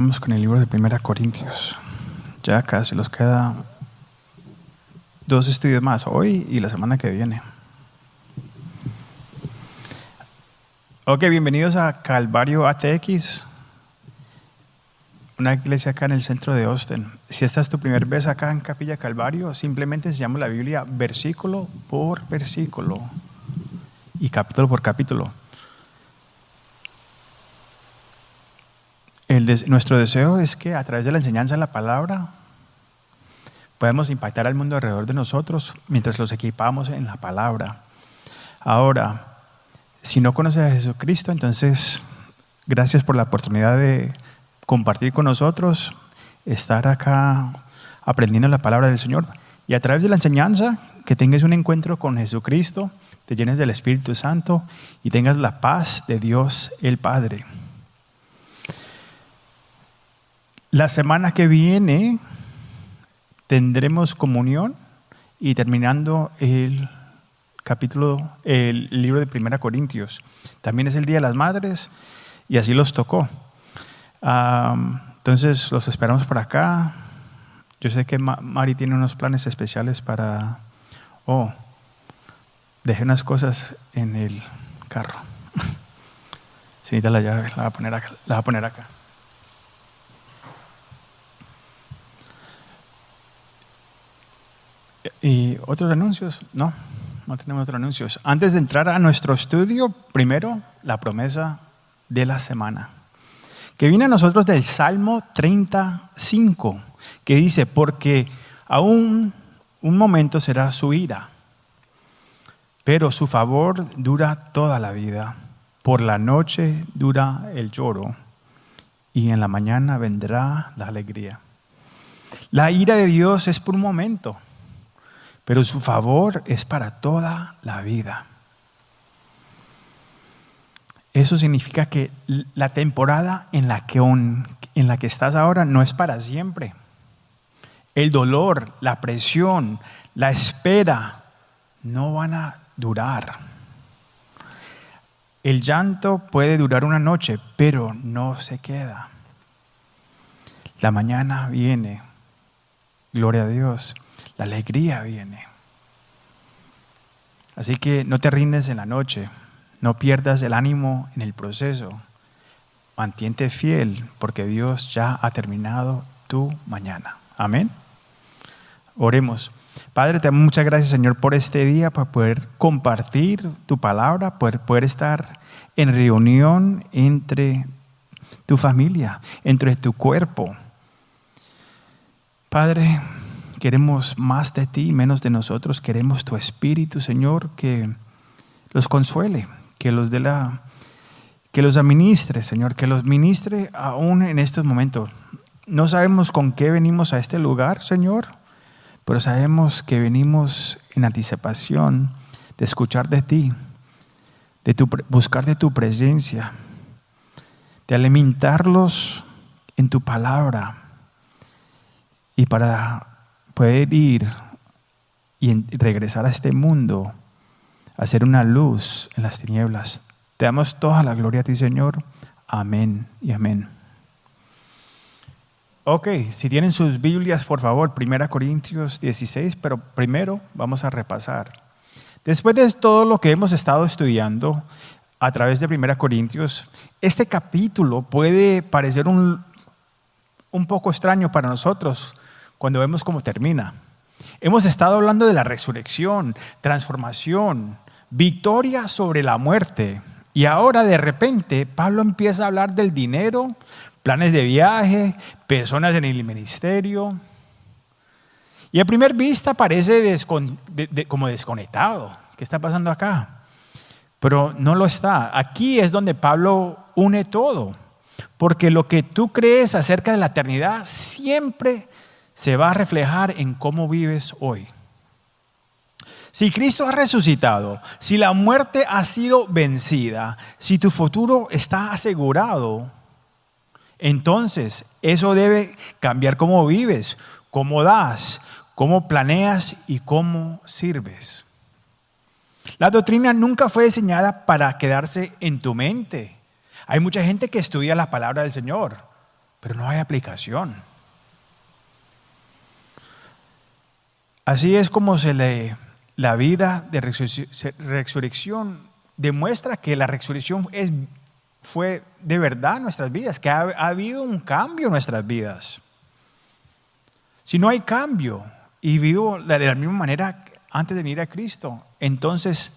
Vamos con el libro de 1 Corintios. Ya casi nos queda 2 estudios más, hoy y la semana que viene. Ok, bienvenidos a Calvario ATX, una iglesia acá en el centro de Austin. Si esta es tu primera vez acá en Capilla Calvario, simplemente enseñamos la Biblia versículo por versículo y capítulo por capítulo. Nuestro deseo es que a través de la enseñanza de la palabra podemos impactar al mundo alrededor de nosotros mientras los equipamos en la palabra. Ahora, si no conoces a Jesucristo, entonces gracias por la oportunidad de compartir con nosotros, estar acá aprendiendo la palabra del Señor y a través de la enseñanza que tengas un encuentro con Jesucristo, te llenes del Espíritu Santo y tengas la paz de Dios el Padre. La semana que viene tendremos comunión y terminando el libro de 1 Corintios. También es el Día de las Madres y así los tocó. Entonces los esperamos por acá. Yo sé que Mari tiene unos planes especiales para... dejé unas cosas en el carro. Si necesita la llave, la va a poner acá. ¿Y otros anuncios? No tenemos otros anuncios. Antes de entrar a nuestro estudio, primero la promesa de la semana, que viene a nosotros del Salmo 35, que dice, porque aún un momento será su ira, pero su favor dura toda la vida. Por la noche dura el lloro y en la mañana vendrá la alegría. La ira de Dios es por un momento, pero su favor es para toda la vida. Eso significa que la temporada en la que estás ahora no es para siempre. El dolor, la presión, la espera no van a durar. El llanto puede durar una noche, pero no se queda. La mañana viene, gloria a Dios. La alegría viene. Así que no te rindes en la noche, no pierdas el ánimo en el proceso. Mantente fiel porque Dios ya ha terminado tu mañana. Amén. Oremos. Padre, te damos muchas gracias, Señor, por este día, para poder compartir tu palabra, poder estar en reunión entre tu familia, entre tu cuerpo. Padre, queremos más de ti, menos de nosotros. Queremos tu Espíritu, Señor, que los consuele, que los administre, Señor, que los ministre aún en estos momentos. No sabemos con qué venimos a este lugar, Señor, pero sabemos que venimos en anticipación de escuchar de ti, buscar de tu presencia, de alimentarlos en tu palabra y para poder ir y regresar a este mundo, a ser una luz en las tinieblas. Te damos toda la gloria a ti, Señor. Amén y amén. Ok, si tienen sus Biblias, por favor, 1 Corintios 16, pero primero vamos a repasar. Después de todo lo que hemos estado estudiando a través de 1 Corintios, este capítulo puede parecer un poco extraño para nosotros, cuando vemos cómo termina. Hemos estado hablando de la resurrección, transformación, victoria sobre la muerte. Y ahora de repente Pablo empieza a hablar del dinero, planes de viaje, personas en el ministerio. Y a primera vista parece como desconectado. ¿Qué está pasando acá? Pero no lo está. Aquí es donde Pablo une todo. Porque lo que tú crees acerca de la eternidad siempre se va a reflejar en cómo vives hoy. Si Cristo ha resucitado, si la muerte ha sido vencida, si tu futuro está asegurado, entonces eso debe cambiar cómo vives, cómo das, cómo planeas y cómo sirves. La doctrina nunca fue diseñada para quedarse en tu mente. Hay mucha gente que estudia la palabra del Señor, pero no hay aplicación. Así es como la vida de resurrección demuestra que la resurrección fue de verdad en nuestras vidas, que ha habido un cambio en nuestras vidas. Si no hay cambio y vivo de la misma manera antes de venir a Cristo, entonces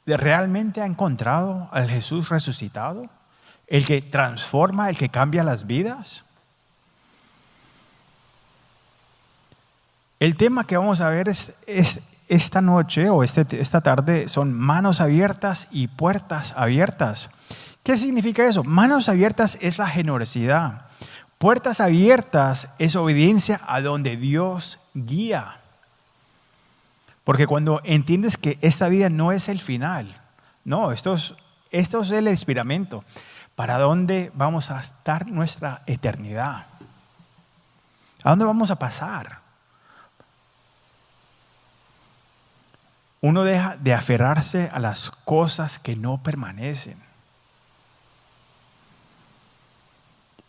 ¿realmente ha encontrado al Jesús resucitado? El que transforma, el que cambia las vidas. El tema que vamos a ver esta noche o esta tarde son manos abiertas y puertas abiertas. ¿Qué significa eso? Manos abiertas es la generosidad. Puertas abiertas es obediencia a donde Dios guía. Porque cuando entiendes que esta vida no es el final, no, esto es el experimento. ¿Para dónde vamos a estar nuestra eternidad? ¿A dónde vamos a pasar? Uno deja de aferrarse a las cosas que no permanecen.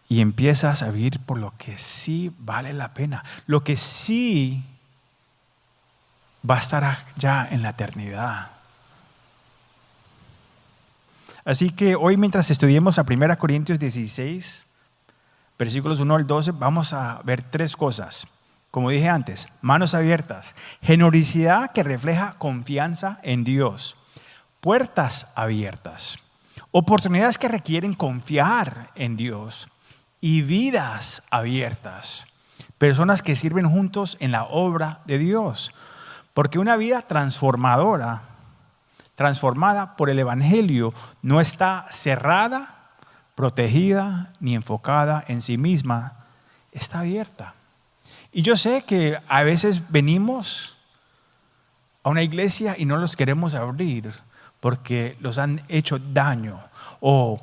Y empiezas a vivir por lo que sí vale la pena. Lo que sí va a estar ya en la eternidad. Así que hoy, mientras estudiemos a 1 Corintios 16, versículos 1 al 12, vamos a ver tres cosas. Como dije antes, manos abiertas, generosidad que refleja confianza en Dios, puertas abiertas, oportunidades que requieren confiar en Dios y vidas abiertas, personas que sirven juntos en la obra de Dios. Porque una vida transformada por el Evangelio, no está cerrada, protegida, ni enfocada en sí misma, está abierta. Y yo sé que a veces venimos a una iglesia y no los queremos abrir porque los han hecho daño o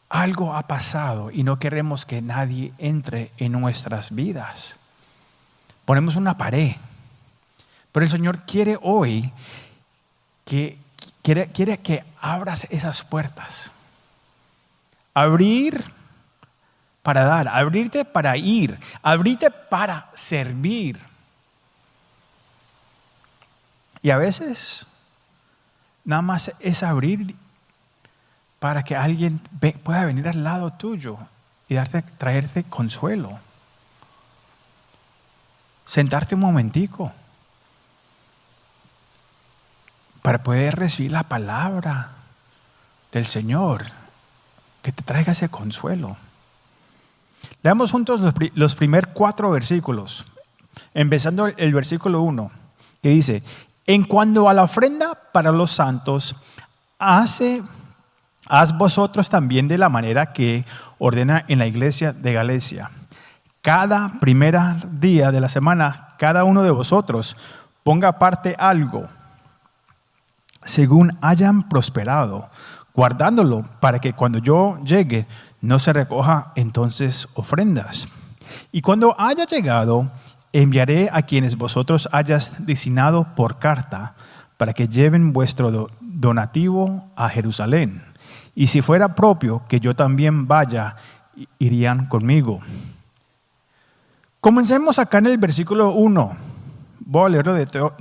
algo ha pasado y no queremos que nadie entre en nuestras vidas. Ponemos una pared. Pero el Señor quiere hoy quiere que abras esas puertas. Abrir para dar, abrirte para ir, abrirte para servir. Y a veces nada más es abrir para que alguien pueda venir al lado tuyo y traerte consuelo. Sentarte un momentico para poder recibir la palabra del Señor que te traiga ese consuelo. Leamos juntos los primeros 4 versículos, empezando el versículo 1, que dice: en cuanto a la ofrenda para los santos, haz vosotros también de la manera que ordena en la iglesia de Galacia. Cada primer día de la semana, cada uno de vosotros ponga aparte algo, según hayan prosperado, guardándolo para que cuando yo llegue no se recoja entonces ofrendas. Y cuando haya llegado, enviaré a quienes vosotros hayas designado por carta, para que lleven vuestro donativo a Jerusalén. Y si fuera propio que yo también vaya, irían conmigo. Comencemos acá en el versículo 1. Voy a leerlo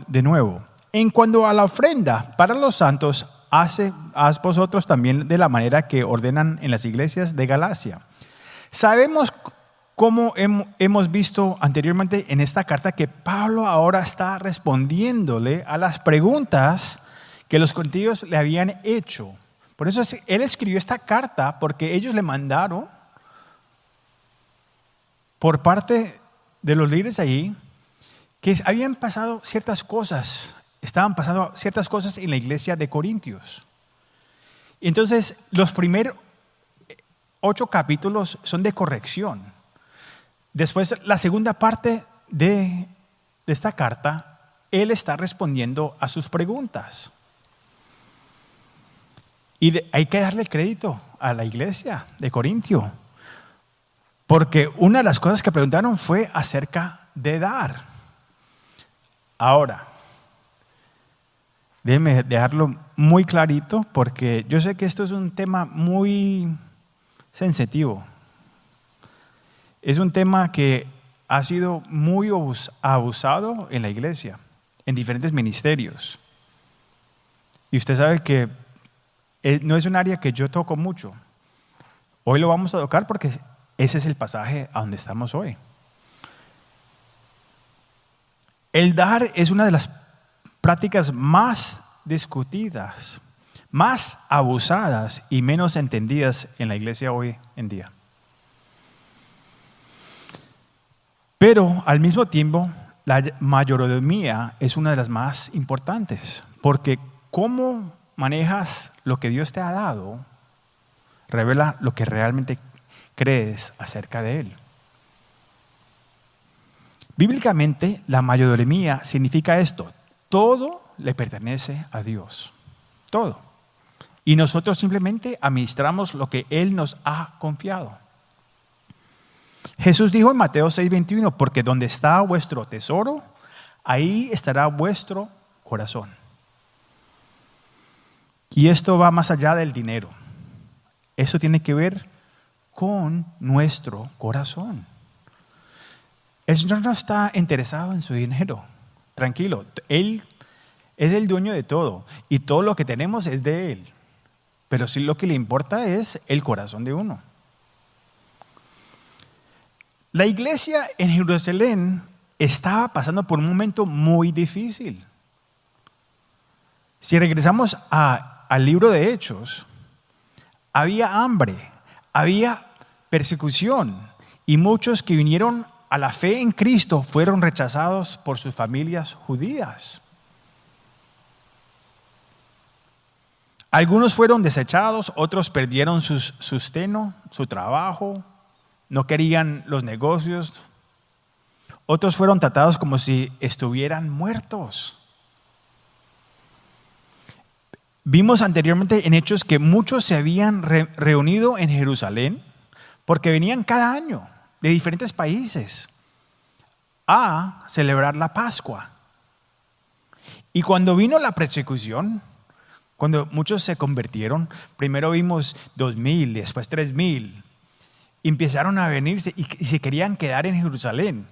de nuevo. En cuanto a la ofrenda para los santos, haz vosotros también de la manera que ordenan en las iglesias de Galacia. Sabemos, como hemos visto anteriormente en esta carta, que Pablo ahora está respondiéndole a las preguntas que los corintios le habían hecho. Por eso él escribió esta carta, porque ellos le mandaron por parte de los líderes allí que habían pasado ciertas cosas. Estaban pasando ciertas cosas en la iglesia de Corintios. Entonces, los primeros 8 capítulos son de corrección. Después, la segunda parte de esta carta, él está respondiendo a sus preguntas. Y hay que darle crédito a la iglesia de Corintio, porque una de las cosas que preguntaron fue acerca de dar. Ahora, déjenme dejarlo muy clarito, porque yo sé que esto es un tema muy sensitivo. es un tema que ha sido muy abusado en la iglesia, en diferentes ministerios. Y usted sabe que no es un área que yo toco mucho. Hoy lo vamos a tocar porque ese es el pasaje a donde estamos hoy. El dar es una de las prácticas más discutidas, más abusadas y menos entendidas en la iglesia hoy en día. Pero al mismo tiempo, la mayordomía es una de las más importantes, porque cómo manejas lo que Dios te ha dado revela lo que realmente crees acerca de Él. Bíblicamente, la mayordomía significa esto: todo le pertenece a Dios, todo. Y nosotros simplemente administramos lo que Él nos ha confiado. Jesús dijo en Mateo 6:21, porque donde está vuestro tesoro, ahí estará vuestro corazón. Y esto va más allá del dinero. Eso tiene que ver con nuestro corazón. El Señor no está interesado en su dinero. Tranquilo, Él es el dueño de todo y todo lo que tenemos es de Él. Pero sí lo que le importa es el corazón de uno. La iglesia en Jerusalén estaba pasando por un momento muy difícil. Si regresamos al libro de Hechos, había hambre, había persecución y muchos que vinieron a la fe en Cristo fueron rechazados por sus familias judías. Algunos fueron desechados, otros perdieron su sustento, su trabajo, no querían los negocios. Otros fueron tratados como si estuvieran muertos. Vimos anteriormente en Hechos que muchos se habían reunido en Jerusalén porque venían cada año de diferentes países a celebrar la Pascua. Y cuando vino la persecución, cuando muchos se convirtieron, primero vimos 2,000, después 3,000, empezaron a venirse y se querían quedar en Jerusalén.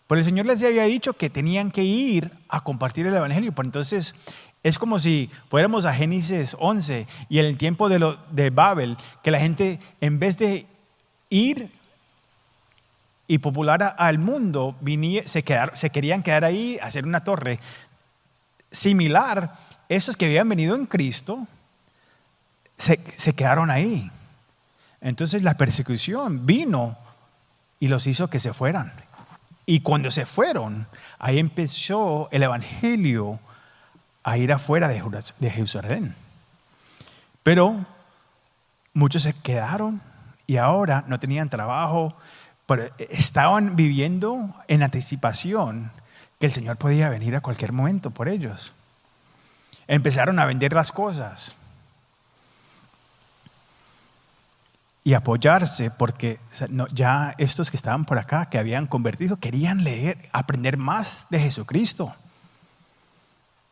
Pero el Señor les había dicho que tenían que ir a compartir el evangelio. Pues entonces es como si fuéramos a Génesis 11 y en el tiempo de Babel, que la gente en vez de ir y popular al mundo, se querían quedar ahí, hacer una torre similar. Esos que habían venido en Cristo se quedaron ahí. Entonces la persecución vino y los hizo que se fueran. Y cuando se fueron, ahí empezó el evangelio a ir afuera de Jerusalén. Pero muchos se quedaron y ahora no tenían trabajo, pero estaban viviendo en anticipación que el Señor podía venir a cualquier momento por ellos. Empezaron a vender las cosas y apoyarse porque ya estos que estaban por acá, que habían convertido, querían leer, aprender más de Jesucristo,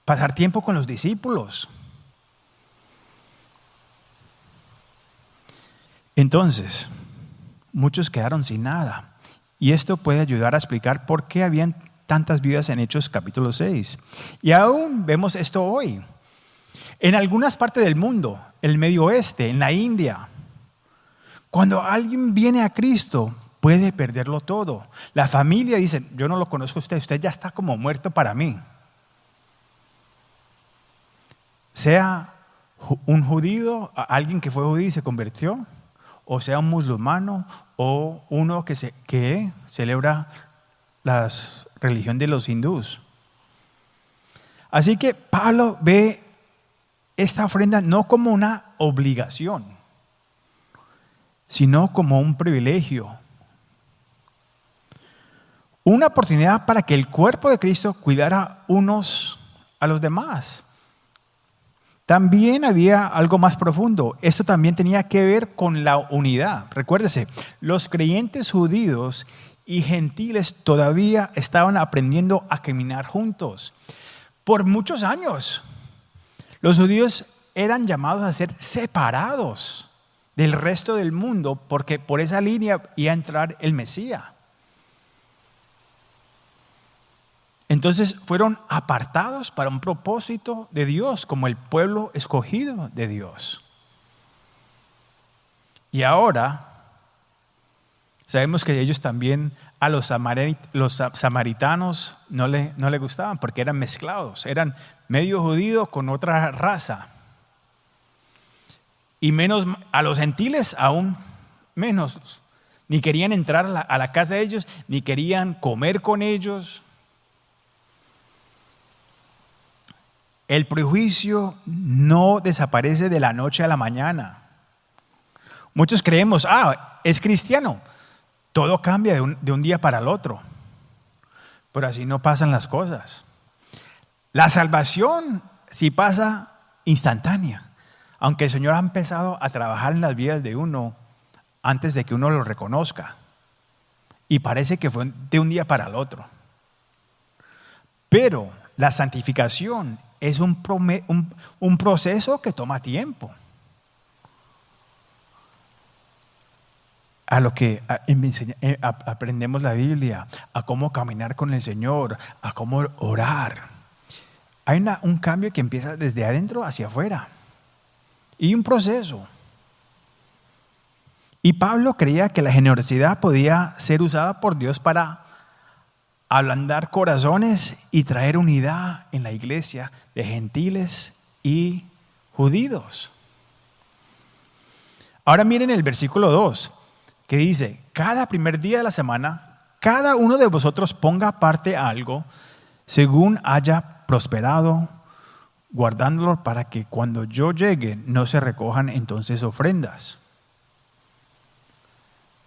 pasar tiempo con los discípulos. Entonces, muchos quedaron sin nada. Y esto puede ayudar a explicar por qué habían tantas viudas en Hechos capítulo 6. Y aún vemos esto hoy. En algunas partes del mundo, en el Medio Oeste, en la India, cuando alguien viene a Cristo, puede perderlo todo. La familia dice: yo no lo conozco a usted, usted ya está como muerto para mí. Sea un judío, alguien que fue judío y se convirtió, o sea un musulmano, o uno que celebra la religión de los hindús. Así que Pablo ve esta ofrenda no como una obligación, sino como un privilegio. Una oportunidad para que el cuerpo de Cristo cuidara unos a los demás. También había algo más profundo. Esto también tenía que ver con la unidad. Recuérdese, los creyentes judíos y gentiles todavía estaban aprendiendo a caminar juntos. Por muchos años, los judíos eran llamados a ser separados del resto del mundo, porque por esa línea iba a entrar el Mesías. Entonces fueron apartados para un propósito de Dios, como el pueblo escogido de Dios. Y ahora sabemos que ellos también, a los samaritanos no le gustaban porque eran mezclados, eran medio judíos con otra raza. Y menos a los gentiles aún menos. Ni querían entrar a la casa de ellos, ni querían comer con ellos. El prejuicio no desaparece de la noche a la mañana. Muchos creemos, es cristiano. Todo cambia de un día para el otro. Pero así no pasan las cosas. La salvación sí pasa instantánea. Aunque el Señor ha empezado a trabajar en las vidas de uno antes de que uno lo reconozca. Y parece que fue de un día para el otro. Pero la santificación es un proceso que toma tiempo. A lo que aprendemos la Biblia, a cómo caminar con el Señor, a cómo orar. Hay un cambio que empieza desde adentro hacia afuera. Y un proceso. Y Pablo creía que la generosidad podía ser usada por Dios para ablandar corazones y traer unidad en la iglesia de gentiles y judíos. Ahora miren el versículo 2, que dice: cada primer día de la semana, cada uno de vosotros ponga aparte algo según haya prosperado, guardándolo para que cuando yo llegue no se recojan entonces ofrendas.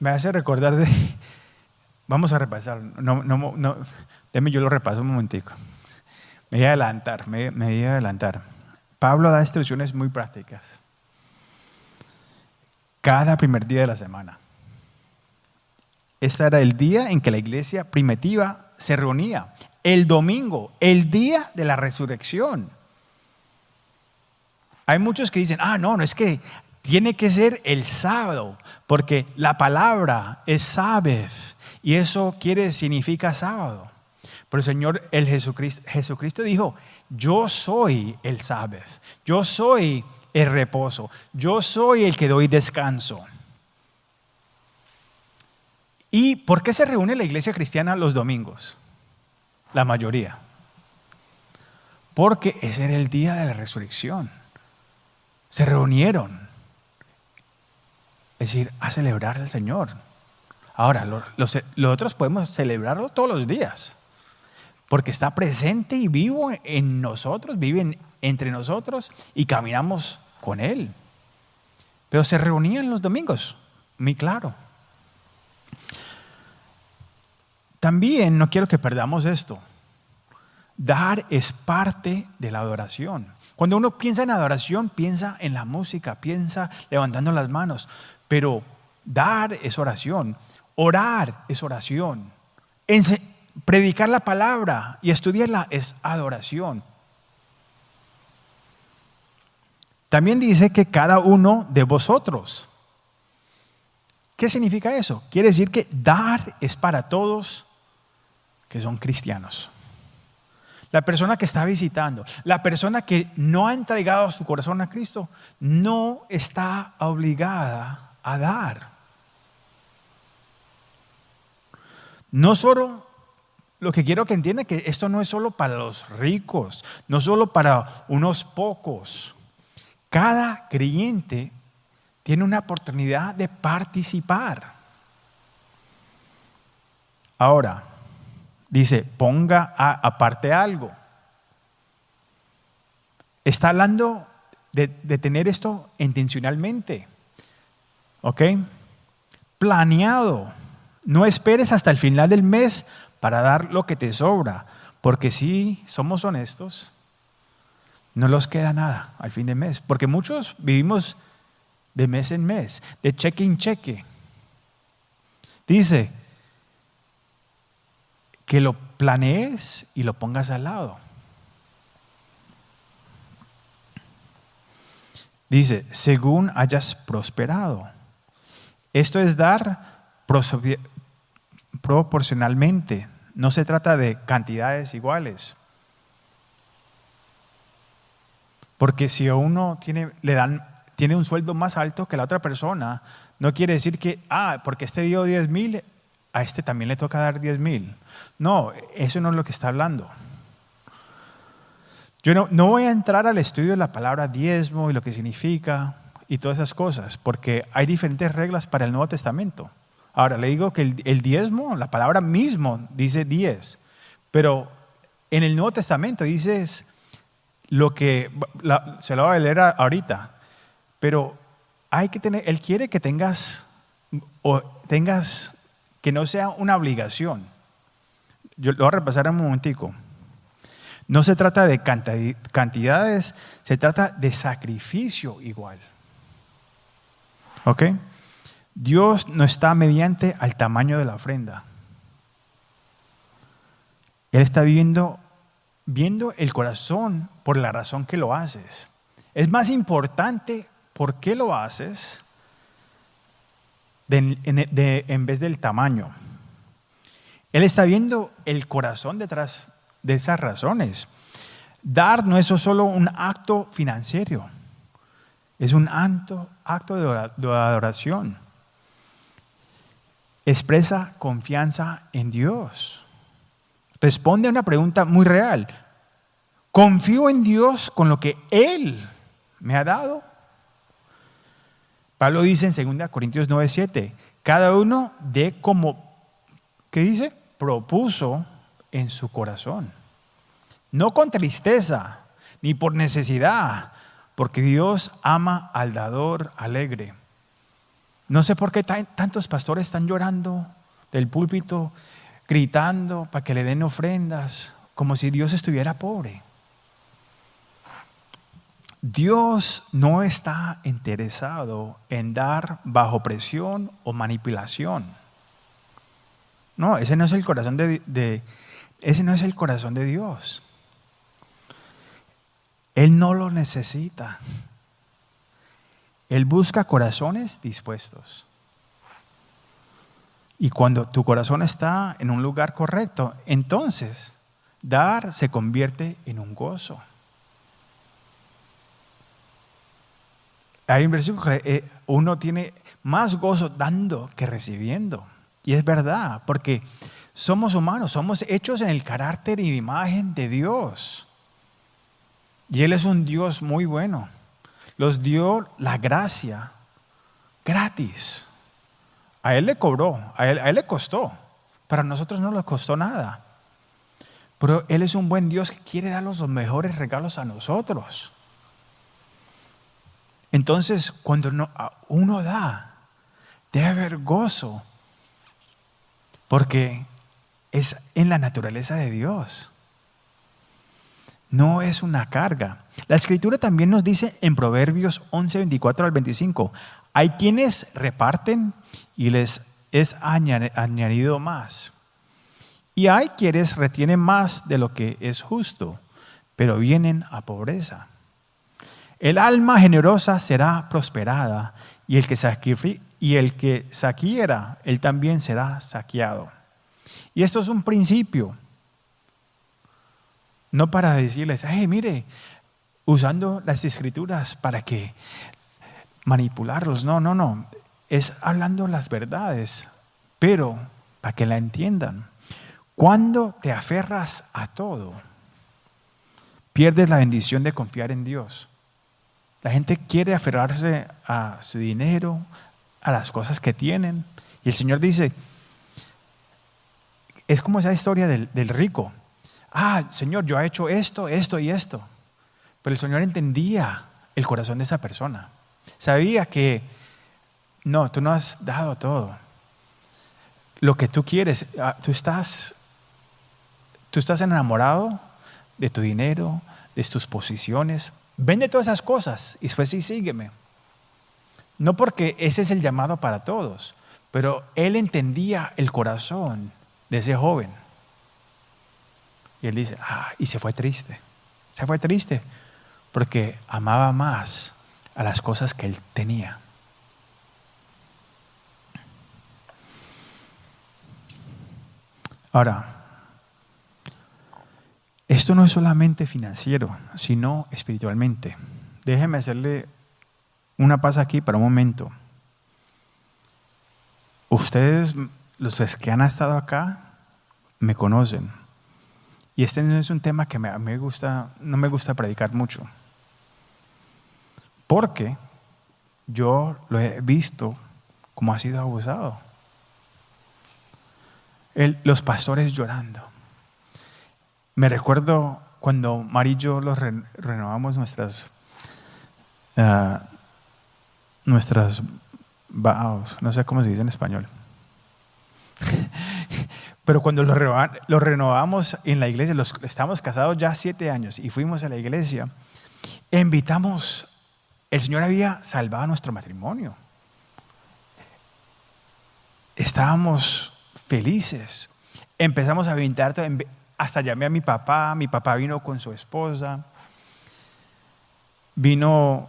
Me hace recordar vamos a repasar, déjame yo lo repaso un momentico. Me voy a adelantar. Pablo da instrucciones muy prácticas. Cada primer día de la semana. Este era el día en que la iglesia primitiva se reunía. El domingo, el día de la resurrección. Hay muchos que dicen, no es que tiene que ser el sábado, porque la palabra es Sabbath, y eso significa sábado. Pero el Señor, Jesucristo dijo, yo soy el Sabbath, yo soy el reposo, yo soy el que doy descanso. ¿Y por qué se reúne la iglesia cristiana los domingos? La mayoría. Porque ese era el día de la resurrección. Se reunieron. Es decir, a celebrar al Señor. Ahora, los otros podemos celebrarlo todos los días. Porque está presente y vivo en nosotros, vive entre nosotros y caminamos con Él. Pero se reunían los domingos, muy claro. También no quiero que perdamos esto. Dar es parte de la adoración. Cuando uno piensa en adoración, piensa en la música, piensa levantando las manos. Pero dar es oración, orar es oración, predicar la palabra y estudiarla es adoración. También dice que cada uno de vosotros. ¿Qué significa eso? Quiere decir que dar es para todos que son cristianos. La persona que está visitando, la persona que no ha entregado su corazón a Cristo, no está obligada a dar. No solo, lo que quiero que entiendan que esto no es solo para los ricos, no solo para unos pocos. Cada creyente tiene una oportunidad de participar. Ahora, dice, ponga aparte algo. Está hablando de tener esto intencionalmente. ¿Ok? Planeado. No esperes hasta el final del mes para dar lo que te sobra. Porque si somos honestos, no nos queda nada al fin de mes. Porque muchos vivimos de mes en mes, de cheque en cheque. Dice que lo planees y lo pongas al lado. Dice, según hayas prosperado. Esto es dar proporcionalmente. No se trata de cantidades iguales. Porque si a uno tiene un sueldo más alto que la otra persona, no quiere decir que, porque este dio 10,000, a este también le toca dar 10,000. No, eso no es lo que está hablando. Yo no voy a entrar al estudio de la palabra diezmo y lo que significa y todas esas cosas, porque hay diferentes reglas para el Nuevo Testamento. Ahora, le digo que el diezmo, la palabra mismo dice 10, pero en el Nuevo Testamento dices lo que, se lo voy a leer ahorita, pero Él quiere que tengas, que no sea una obligación. Yo lo voy a repasar un momentico. No se trata de cantidades, se trata de sacrificio igual. ¿Ok? Dios no está mediante al tamaño de la ofrenda. Él está viendo el corazón por la razón que lo haces. Es más importante por qué lo haces en vez del tamaño. Él está viendo el corazón detrás de esas razones. Dar no es solo un acto financiero, es un acto de adoración. Expresa confianza en Dios. Responde a una pregunta muy real. ¿Confío en Dios con lo que Él me ha dado? Pablo dice en 2 Corintios 9:7, cada uno dé como, ¿qué dice? Propuso en su corazón. No con tristeza, ni por necesidad, porque Dios ama al dador alegre. No sé por qué tantos pastores están llorando del púlpito, gritando para que le den ofrendas, como si Dios estuviera pobre. Dios no está interesado en dar bajo presión o manipulación. No, ese no es el corazón ese no es el corazón de Dios. Él no lo necesita. Él busca corazones dispuestos. Y cuando tu corazón está en un lugar correcto, entonces dar se convierte en un gozo. Hay un versículo que uno tiene más gozo dando que recibiendo. Y es verdad, porque somos humanos, somos hechos en el carácter y imagen de Dios. Y Él es un Dios muy bueno. Los dio la gracia gratis. A Él le cobró, a él le costó. Para nosotros no le costó nada. Pero Él es un buen Dios que quiere darnos los mejores regalos a nosotros. Entonces, cuando uno da, debe haber gozo. Porque es en la naturaleza de Dios. No es una carga. La Escritura también nos dice en Proverbios 11:24 al 25, hay quienes reparten y les es añadido más. Y hay quienes retienen más de lo que es justo, pero vienen a pobreza. El alma generosa será prosperada y el que saquiera, él también será saqueado. Y esto es un principio. No para decirles, mire, usando las escrituras para que manipularlos. No. Es hablando las verdades, pero para que la entiendan. Cuando te aferras a todo, pierdes la bendición de confiar en Dios. La gente quiere aferrarse a su dinero, a las cosas que tienen. Y el Señor dice, es como esa historia del rico. Señor, yo he hecho esto y esto. Pero el Señor entendía el corazón de esa persona. Sabía que, no, tú no has dado todo. Lo que tú quieres, tú estás enamorado de tu dinero, de tus posiciones. Vende todas esas cosas y después sí sígueme. No porque ese es el llamado para todos, pero él entendía el corazón de ese joven. Y él dice, y se fue triste. Se fue triste porque amaba más a las cosas que él tenía. Ahora, esto no es solamente financiero, sino espiritualmente. Déjeme hacerle una pausa aquí para un momento. Ustedes, los que han estado acá, me conocen. Y este no es un tema que no me gusta predicar mucho. Porque yo lo he visto como ha sido abusado. Los pastores llorando. Me recuerdo cuando Mari y yo renovamos nuestras vows, no sé cómo se dice en español. Pero cuando lo renovamos en la iglesia, estábamos casados ya 7 años y fuimos a la iglesia, invitamos, el Señor había salvado nuestro matrimonio. Estábamos felices. Empezamos a invitar, hasta llamé a mi papá vino con su esposa, vino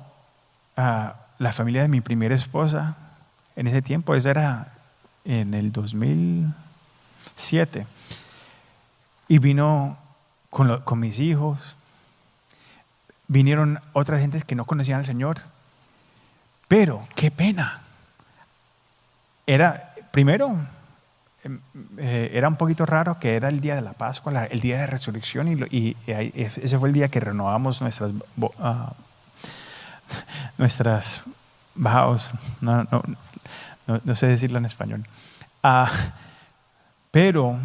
a la familia de mi primera esposa, en ese tiempo, eso era en el 2007, y vino con mis hijos, vinieron otras gentes que no conocían al Señor, pero qué pena, era un poquito raro que era el día de la Pascua, el día de resurrección, y ese fue el día que renovamos nuestras vows, no sé decirlo en español. Pero,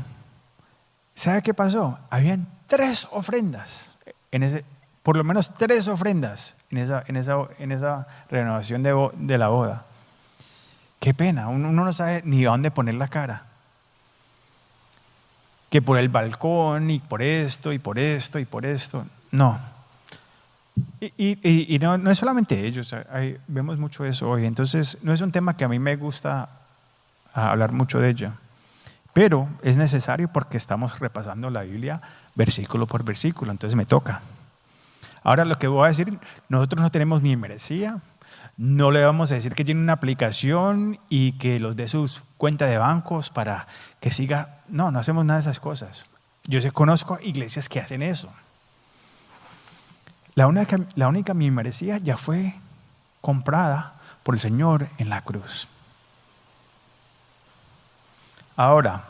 ¿sabe qué pasó? Habían 3 ofrendas, por lo menos 3 ofrendas en esa renovación de la boda. Qué pena, uno no sabe ni a dónde poner la cara. Que por el balcón y por esto y por esto y por esto. No. Y no es solamente ellos, vemos mucho eso hoy. Entonces, no es un tema que a mí me gusta hablar mucho de ello. Pero es necesario porque estamos repasando la Biblia versículo por versículo, entonces me toca. Ahora lo que voy a decir, nosotros no tenemos ni membresía, no le vamos a decir que tiene una aplicación y que los dé sus cuentas de bancos para que siga. No hacemos nada de esas cosas. Yo conozco iglesias que hacen eso. La única membresía ya fue comprada por el Señor en la cruz. Ahora,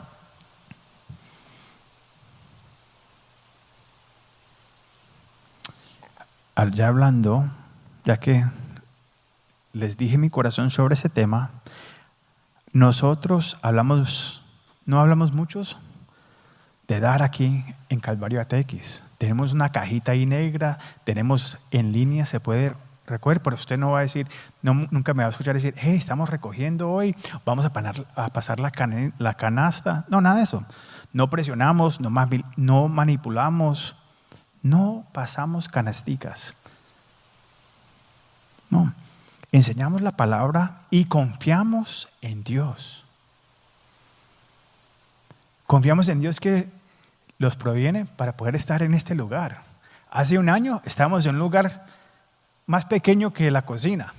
ya hablando, ya que les dije mi corazón sobre ese tema, nosotros no hablamos muchos de dar aquí en Calvario ATX. Tenemos una cajita ahí negra, tenemos en línea, se puede recoger, pero usted no va a decir, nunca me va a escuchar decir, hey, estamos recogiendo hoy, vamos a pasar la canasta. No, nada de eso. No presionamos, no manipulamos, no pasamos canasticas. No. Enseñamos la palabra y confiamos en Dios. Confiamos en Dios que los proviene para poder estar en este lugar. Hace un año estábamos en un lugar más pequeño que la cocina.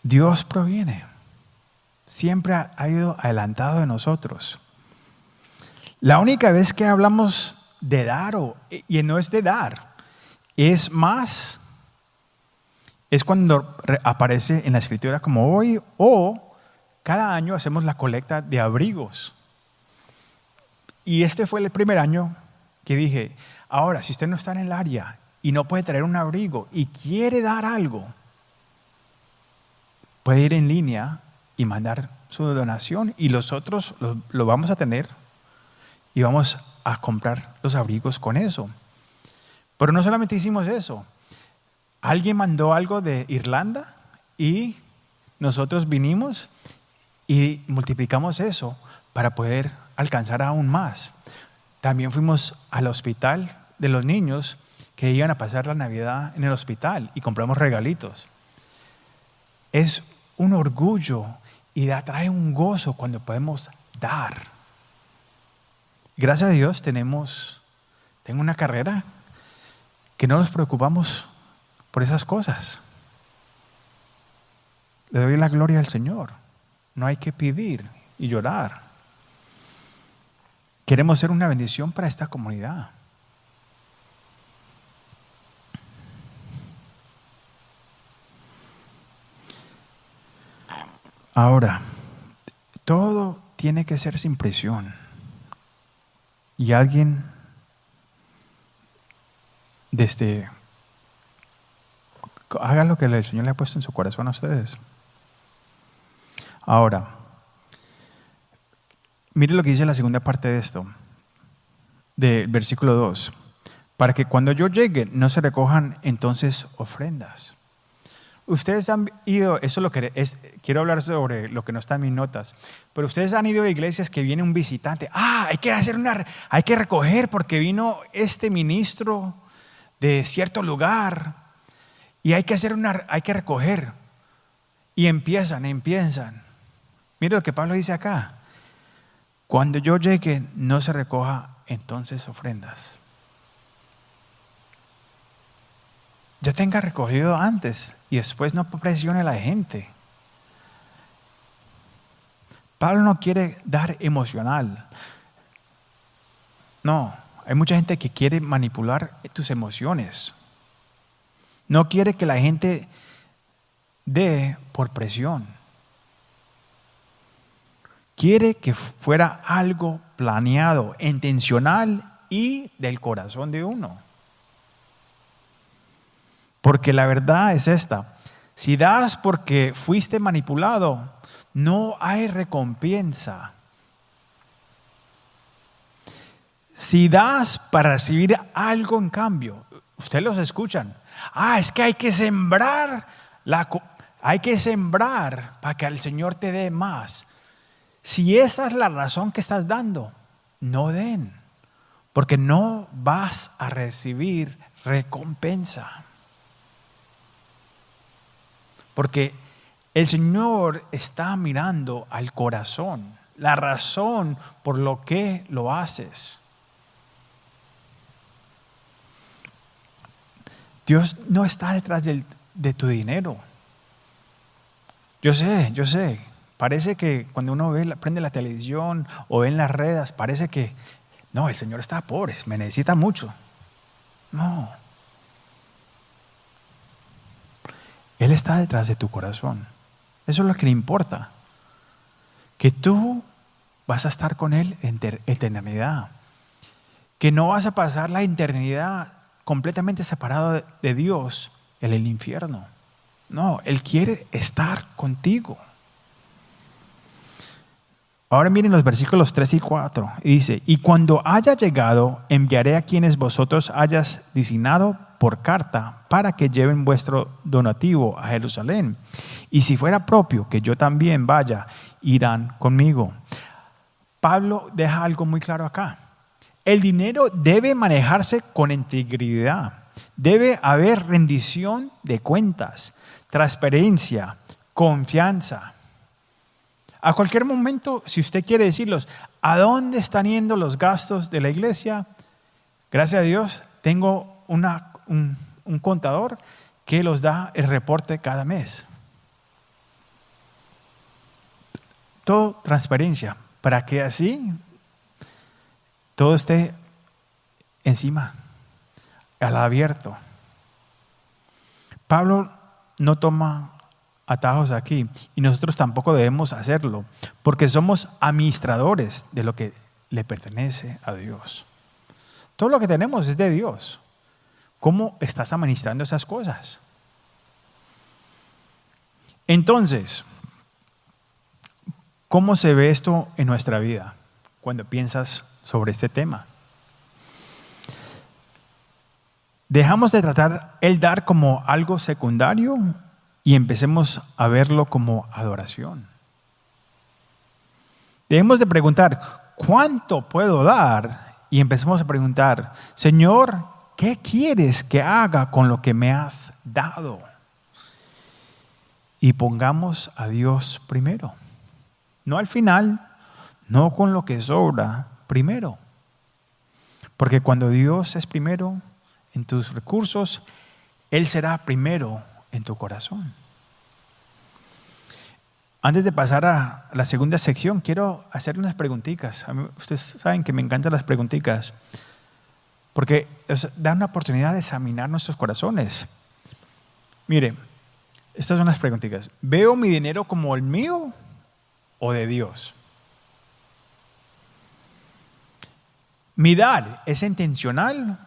Dios proviene. Siempre ha ido adelantado de nosotros. La única vez que hablamos de dar, y no es de dar, es cuando aparece en la escritura como hoy, o cada año hacemos la colecta de abrigos. Y este fue el primer año que dije, ahora si usted no está en el área y no puede traer un abrigo y quiere dar algo, puede ir en línea y mandar su donación y nosotros lo vamos a tener y vamos a comprar los abrigos con eso. Pero no solamente hicimos eso. Alguien mandó algo de Irlanda y nosotros vinimos y multiplicamos eso para poder alcanzar aún más. También fuimos al hospital de los niños que iban a pasar la Navidad en el hospital y compramos regalitos. Es un orgullo y trae un gozo cuando podemos dar. Gracias a Dios tengo una carrera que no nos preocupamos por esas cosas. Le doy la gloria al Señor. No hay que pedir y llorar. Queremos ser una bendición para esta comunidad. Ahora, todo tiene que ser sin presión. Y alguien haga lo que el Señor le ha puesto en su corazón a ustedes. Ahora, mire lo que dice la segunda parte de esto, del versículo 2. Para que cuando yo llegue no se recojan entonces ofrendas. Ustedes han ido, eso es lo que quiero hablar sobre lo que no está en mis notas, pero ustedes han ido a iglesias que viene un visitante. Hay que recoger porque vino este ministro de cierto lugar y hay que recoger. Y empiezan. Mire lo que Pablo dice acá. Cuando yo llegue no se recoja entonces ofrendas. Ya tenga recogido antes y después no presione a la gente. Pablo no quiere dar emocional. No, hay mucha gente que quiere manipular tus emociones. No quiere que la gente dé por presión. Quiere que fuera algo planeado, intencional y del corazón de uno. Porque la verdad es esta: si das porque fuiste manipulado, no hay recompensa. Si das para recibir algo en cambio, ustedes los escuchan. Es que hay que sembrar para que el Señor te dé más. Si esa es la razón que estás dando, no den, porque no vas a recibir recompensa. Porque el Señor está mirando al corazón, la razón por lo que lo haces. Dios no está detrás de tu dinero. Yo sé. Parece que cuando uno prende la televisión o ve en las redes, parece que no, el Señor está pobre, me necesita mucho. No. Él está detrás de tu corazón. Eso es lo que le importa. Que tú vas a estar con Él en eternidad. Que no vas a pasar la eternidad completamente separado de Dios en el infierno. No, Él quiere estar contigo. Ahora miren los versículos 3 y 4. Y dice: y cuando haya llegado, enviaré a quienes vosotros hayas designado por carta para que lleven vuestro donativo a Jerusalén. Y si fuera propio que yo también vaya, irán conmigo. Pablo deja algo muy claro acá. El dinero debe manejarse con integridad. Debe haber rendición de cuentas, transparencia, confianza. A cualquier momento, si usted quiere decirlos, ¿a dónde están yendo los gastos de la iglesia? Gracias a Dios, tengo un contador que los da el reporte cada mes. Todo transparencia, para que así todo esté encima, al abierto. Pablo no toma atajos aquí y nosotros tampoco debemos hacerlo, porque somos administradores de lo que le pertenece a Dios. Todo lo que tenemos es de Dios. ¿Cómo estás administrando esas cosas? Entonces, ¿cómo se ve esto en nuestra vida cuando piensas sobre este tema? Dejamos de tratar el dar como algo secundario y empecemos a verlo como adoración. Dejemos de preguntar, ¿cuánto puedo dar? Y empecemos a preguntar, Señor, ¿qué quieres que haga con lo que me has dado? Y pongamos a Dios primero. No al final, no con lo que sobra, primero. Porque cuando Dios es primero, en tus recursos, Él será primero en tu corazón. Antes de pasar a la segunda sección, quiero hacer unas preguntitas. Ustedes saben que me encantan las preguntitas, porque dan una oportunidad de examinar nuestros corazones. Mire, estas son las preguntitas. ¿Veo mi dinero como el mío o de Dios? ¿Mi dar es intencional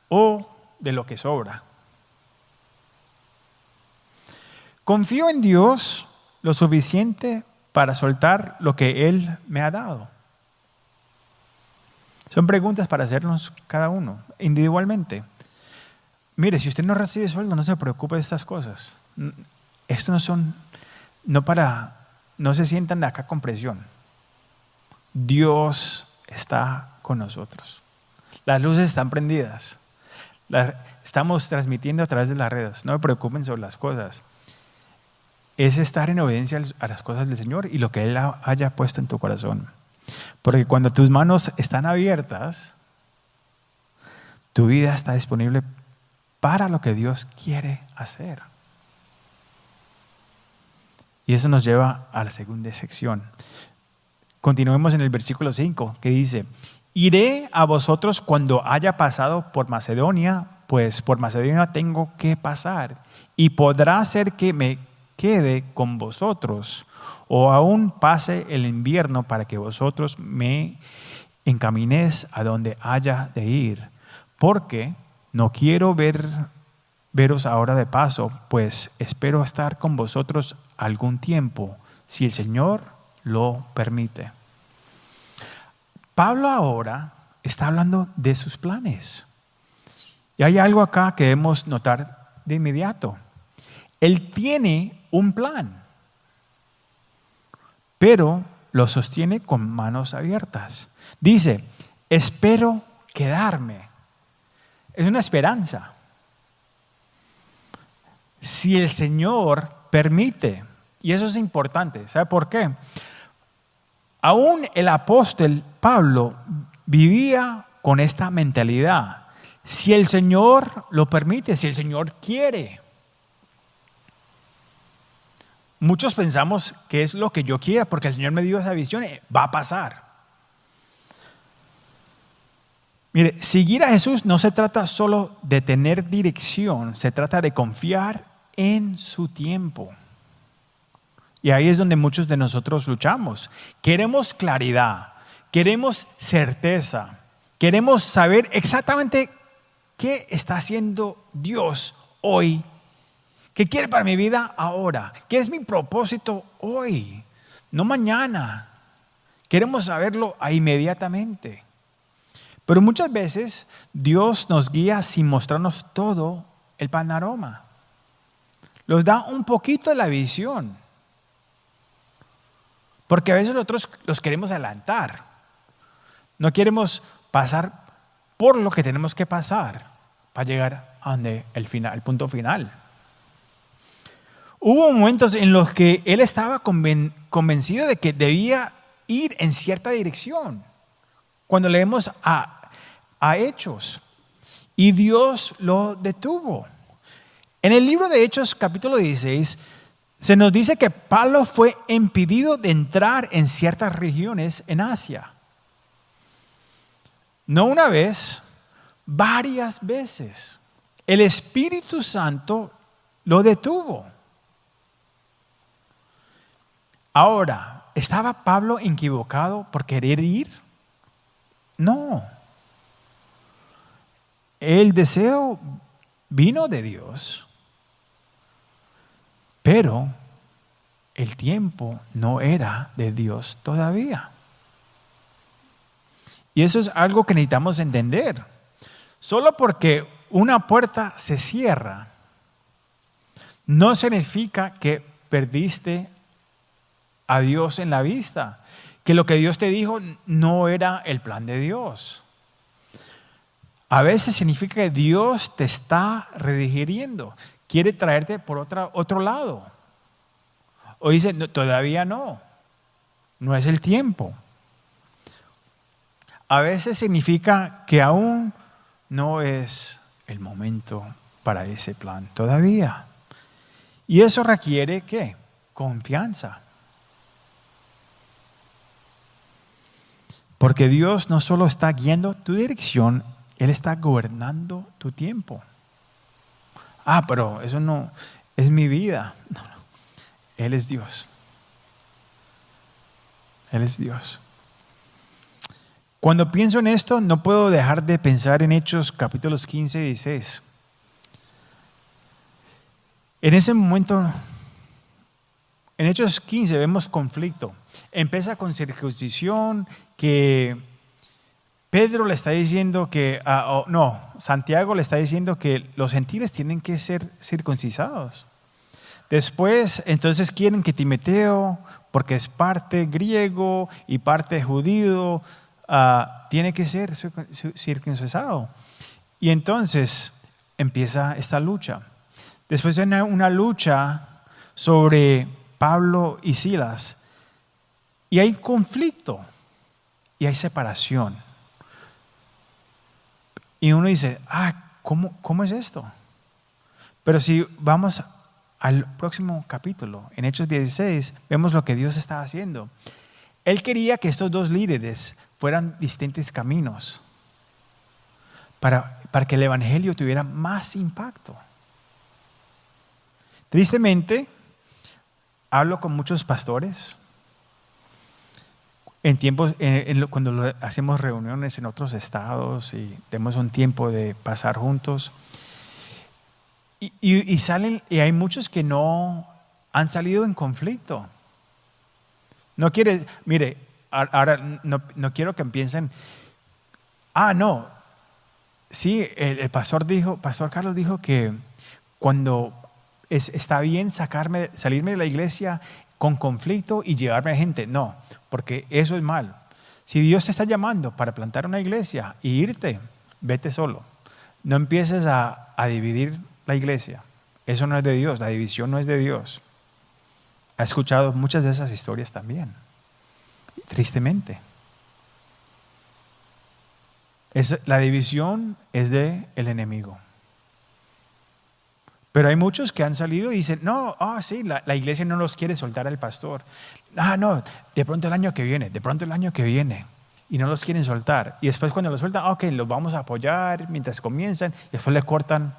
o de lo que sobra? ¿Confío en Dios lo suficiente para soltar lo que Él me ha dado? Son preguntas para hacernos cada uno, individualmente. Mire, si usted no recibe sueldo, no se preocupe de estas cosas. Esto no se sientan de acá con presión. Dios está con nosotros. Las luces están prendidas. Estamos transmitiendo a través de las redes. No me preocupen sobre las cosas. Es estar en obediencia a las cosas del Señor y lo que Él haya puesto en tu corazón. Porque cuando tus manos están abiertas, tu vida está disponible para lo que Dios quiere hacer. Y eso nos lleva a la segunda sección. Continuemos en el versículo 5, que dice: iré a vosotros cuando haya pasado por Macedonia, pues por Macedonia tengo que pasar, y podrá ser que me quede con vosotros, o aún pase el invierno para que vosotros me encaminéis a donde haya de ir, porque no quiero veros ahora de paso, pues espero estar con vosotros algún tiempo, si el Señor lo permite. Pablo ahora está hablando de sus planes. Y hay algo acá que debemos notar de inmediato. Él tiene un plan, pero lo sostiene con manos abiertas. Dice: espero quedarme. Es una esperanza. Si el Señor permite, y eso es importante, ¿sabe por qué? Aún el apóstol Pablo vivía con esta mentalidad. Si el Señor lo permite, si el Señor quiere. Muchos pensamos que es lo que yo quiera, porque el Señor me dio esa visión, va a pasar. Mire, seguir a Jesús no se trata solo de tener dirección, se trata de confiar en su tiempo. Y ahí es donde muchos de nosotros luchamos. Queremos claridad, queremos certeza, queremos saber exactamente qué está haciendo Dios hoy, qué quiere para mi vida ahora, qué es mi propósito hoy, no mañana. Queremos saberlo inmediatamente. Pero muchas veces Dios nos guía sin mostrarnos todo el panorama. Nos da un poquito de la visión. Porque a veces nosotros los queremos adelantar. No queremos pasar por lo que tenemos que pasar para llegar a donde el punto final. Hubo momentos en los que él estaba convencido de que debía ir en cierta dirección. Cuando leemos a Hechos, y Dios lo detuvo. En el libro de Hechos, capítulo 16, se nos dice que Pablo fue impedido de entrar en ciertas regiones en Asia. No una vez, varias veces. El Espíritu Santo lo detuvo. Ahora, ¿estaba Pablo equivocado por querer ir? No. El deseo vino de Dios, pero el tiempo no era de Dios todavía. Y eso es algo que necesitamos entender. Solo porque una puerta se cierra, no significa que perdiste a Dios en la vista, que lo que Dios te dijo no era el plan de Dios. A veces significa que Dios te está redigiriendo, quiere traerte por otro lado. O dice, no, todavía no es el tiempo. A veces significa que aún no es el momento para ese plan todavía. Y eso requiere ¿qué? Confianza. Porque Dios no solo está guiando tu dirección, Él está gobernando tu tiempo. Pero eso no es mi vida. No. Él es Dios. Él es Dios. Cuando pienso en esto, no puedo dejar de pensar en Hechos capítulos 15 y 16. En ese momento, en Hechos 15 vemos conflicto. Empieza con circuncisión, que Pedro le está diciendo que, Santiago le está diciendo que los gentiles tienen que ser circuncidados. Después, entonces quieren que Timoteo, porque es parte griego y parte judío, tiene que ser circuncidado. Y entonces empieza esta lucha. Después viene una lucha sobre Pablo y Silas. Y hay conflicto y hay separación. Y uno dice, ¿cómo es esto? Pero si vamos al próximo capítulo, en Hechos 16, vemos lo que Dios estaba haciendo. Él quería que estos dos líderes fueran distintos caminos para que el evangelio tuviera más impacto. Tristemente, hablo con muchos pastores en tiempos, cuando hacemos reuniones en otros estados y tenemos un tiempo de pasar juntos. Y salen, y hay muchos que no han salido en conflicto. No quiere, mire, ahora no quiero que piensen, sí, el pastor Carlos dijo que cuando está bien salirme de la iglesia con conflicto y llevarme a gente. No, porque eso es mal. Si Dios te está llamando para plantar una iglesia y irte, vete solo. No empieces a dividir la iglesia. Eso no es de Dios, la división no es de Dios. He escuchado muchas de esas historias también, tristemente. La división es del enemigo. Pero hay muchos que han salido y dicen, la iglesia no los quiere soltar al pastor. De pronto el año que viene. Y no los quieren soltar. Y después cuando los sueltan, los vamos a apoyar mientras comienzan. Y después le cortan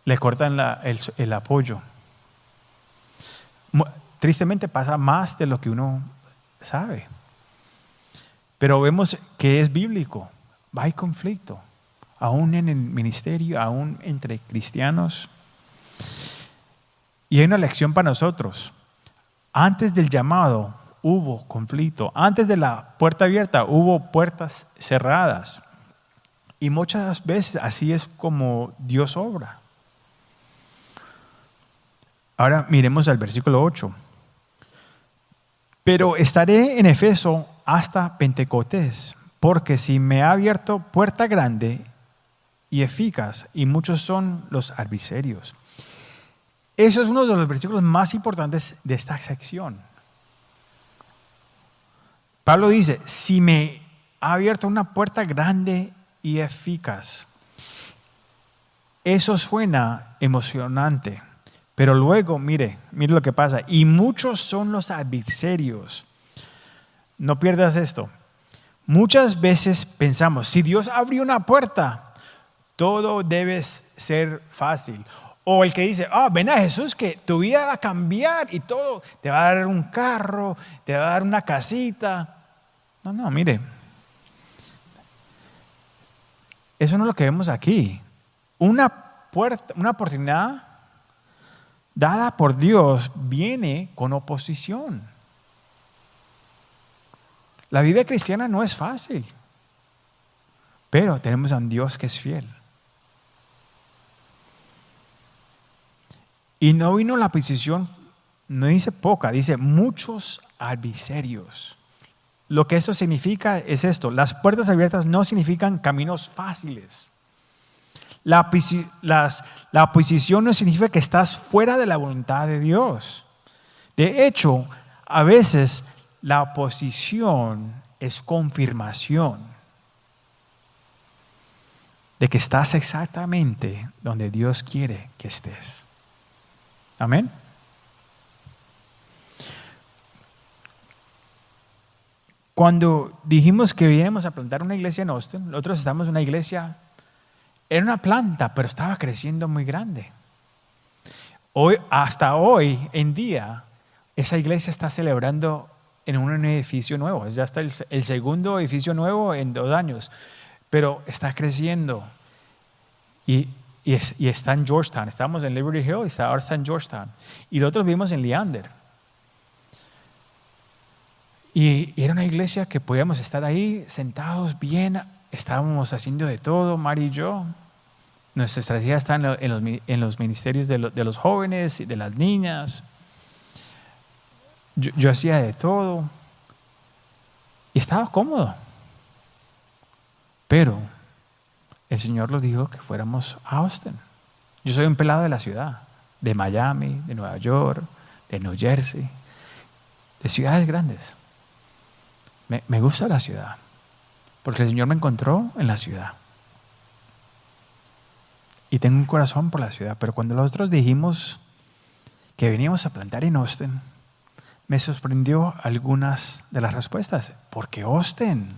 el apoyo. Tristemente pasa más de lo que uno sabe. Pero vemos que es bíblico. Hay conflicto. Aún en el ministerio, aún entre cristianos. Y hay una lección para nosotros. Antes del llamado hubo conflicto. Antes de la puerta abierta hubo puertas cerradas. Y muchas veces así es como Dios obra. Ahora miremos al versículo 8. Pero estaré en Efeso hasta Pentecostés, porque si me ha abierto puerta grande y eficaz, y muchos son los adversarios. Eso es uno de los versículos más importantes de esta sección. Pablo dice, si me ha abierto una puerta grande y eficaz. Eso suena emocionante, pero luego, mire lo que pasa. Y muchos son los adversarios. No pierdas esto. Muchas veces pensamos, si Dios abrió una puerta, todo debe ser fácil. O el que dice, ven a Jesús que tu vida va a cambiar y todo, te va a dar un carro, te va a dar una casita. No, mire. Eso no es lo que vemos aquí. Una oportunidad dada por Dios viene con oposición. La vida cristiana no es fácil, pero tenemos a un Dios que es fiel. Y no vino la oposición, no dice poca, dice muchos adversarios. Lo que esto significa es esto: las puertas abiertas no significan caminos fáciles. La oposición no significa que estás fuera de la voluntad de Dios. De hecho, a veces la oposición es confirmación de que estás exactamente donde Dios quiere que estés. Amén. Cuando dijimos que íbamos a plantar una iglesia en Austin, nosotros estamos en una iglesia, era una planta, pero estaba creciendo muy grande. Hoy, hasta hoy en día, esa iglesia está celebrando en un edificio nuevo. Ya está el segundo edificio nuevo en 2 años, pero está creciendo. Y está en Georgetown. Estábamos en Liberty Hill y ahora está en Georgetown. Y nosotros vivimos en Leander. Y era una iglesia que podíamos estar ahí sentados bien. Estábamos haciendo de todo, Mari y yo. Nuestra estrategia está en los ministerios de los jóvenes y de las niñas. Yo hacía de todo. Y estaba cómodo. Pero el Señor nos dijo que fuéramos a Austin. Yo soy un pelado de la ciudad, de Miami, de Nueva York, de New Jersey, de ciudades grandes. Me gusta la ciudad, porque el Señor me encontró en la ciudad. Y tengo un corazón por la ciudad, pero cuando nosotros dijimos que veníamos a plantar en Austin, me sorprendió algunas de las respuestas. ¿Por qué Austin?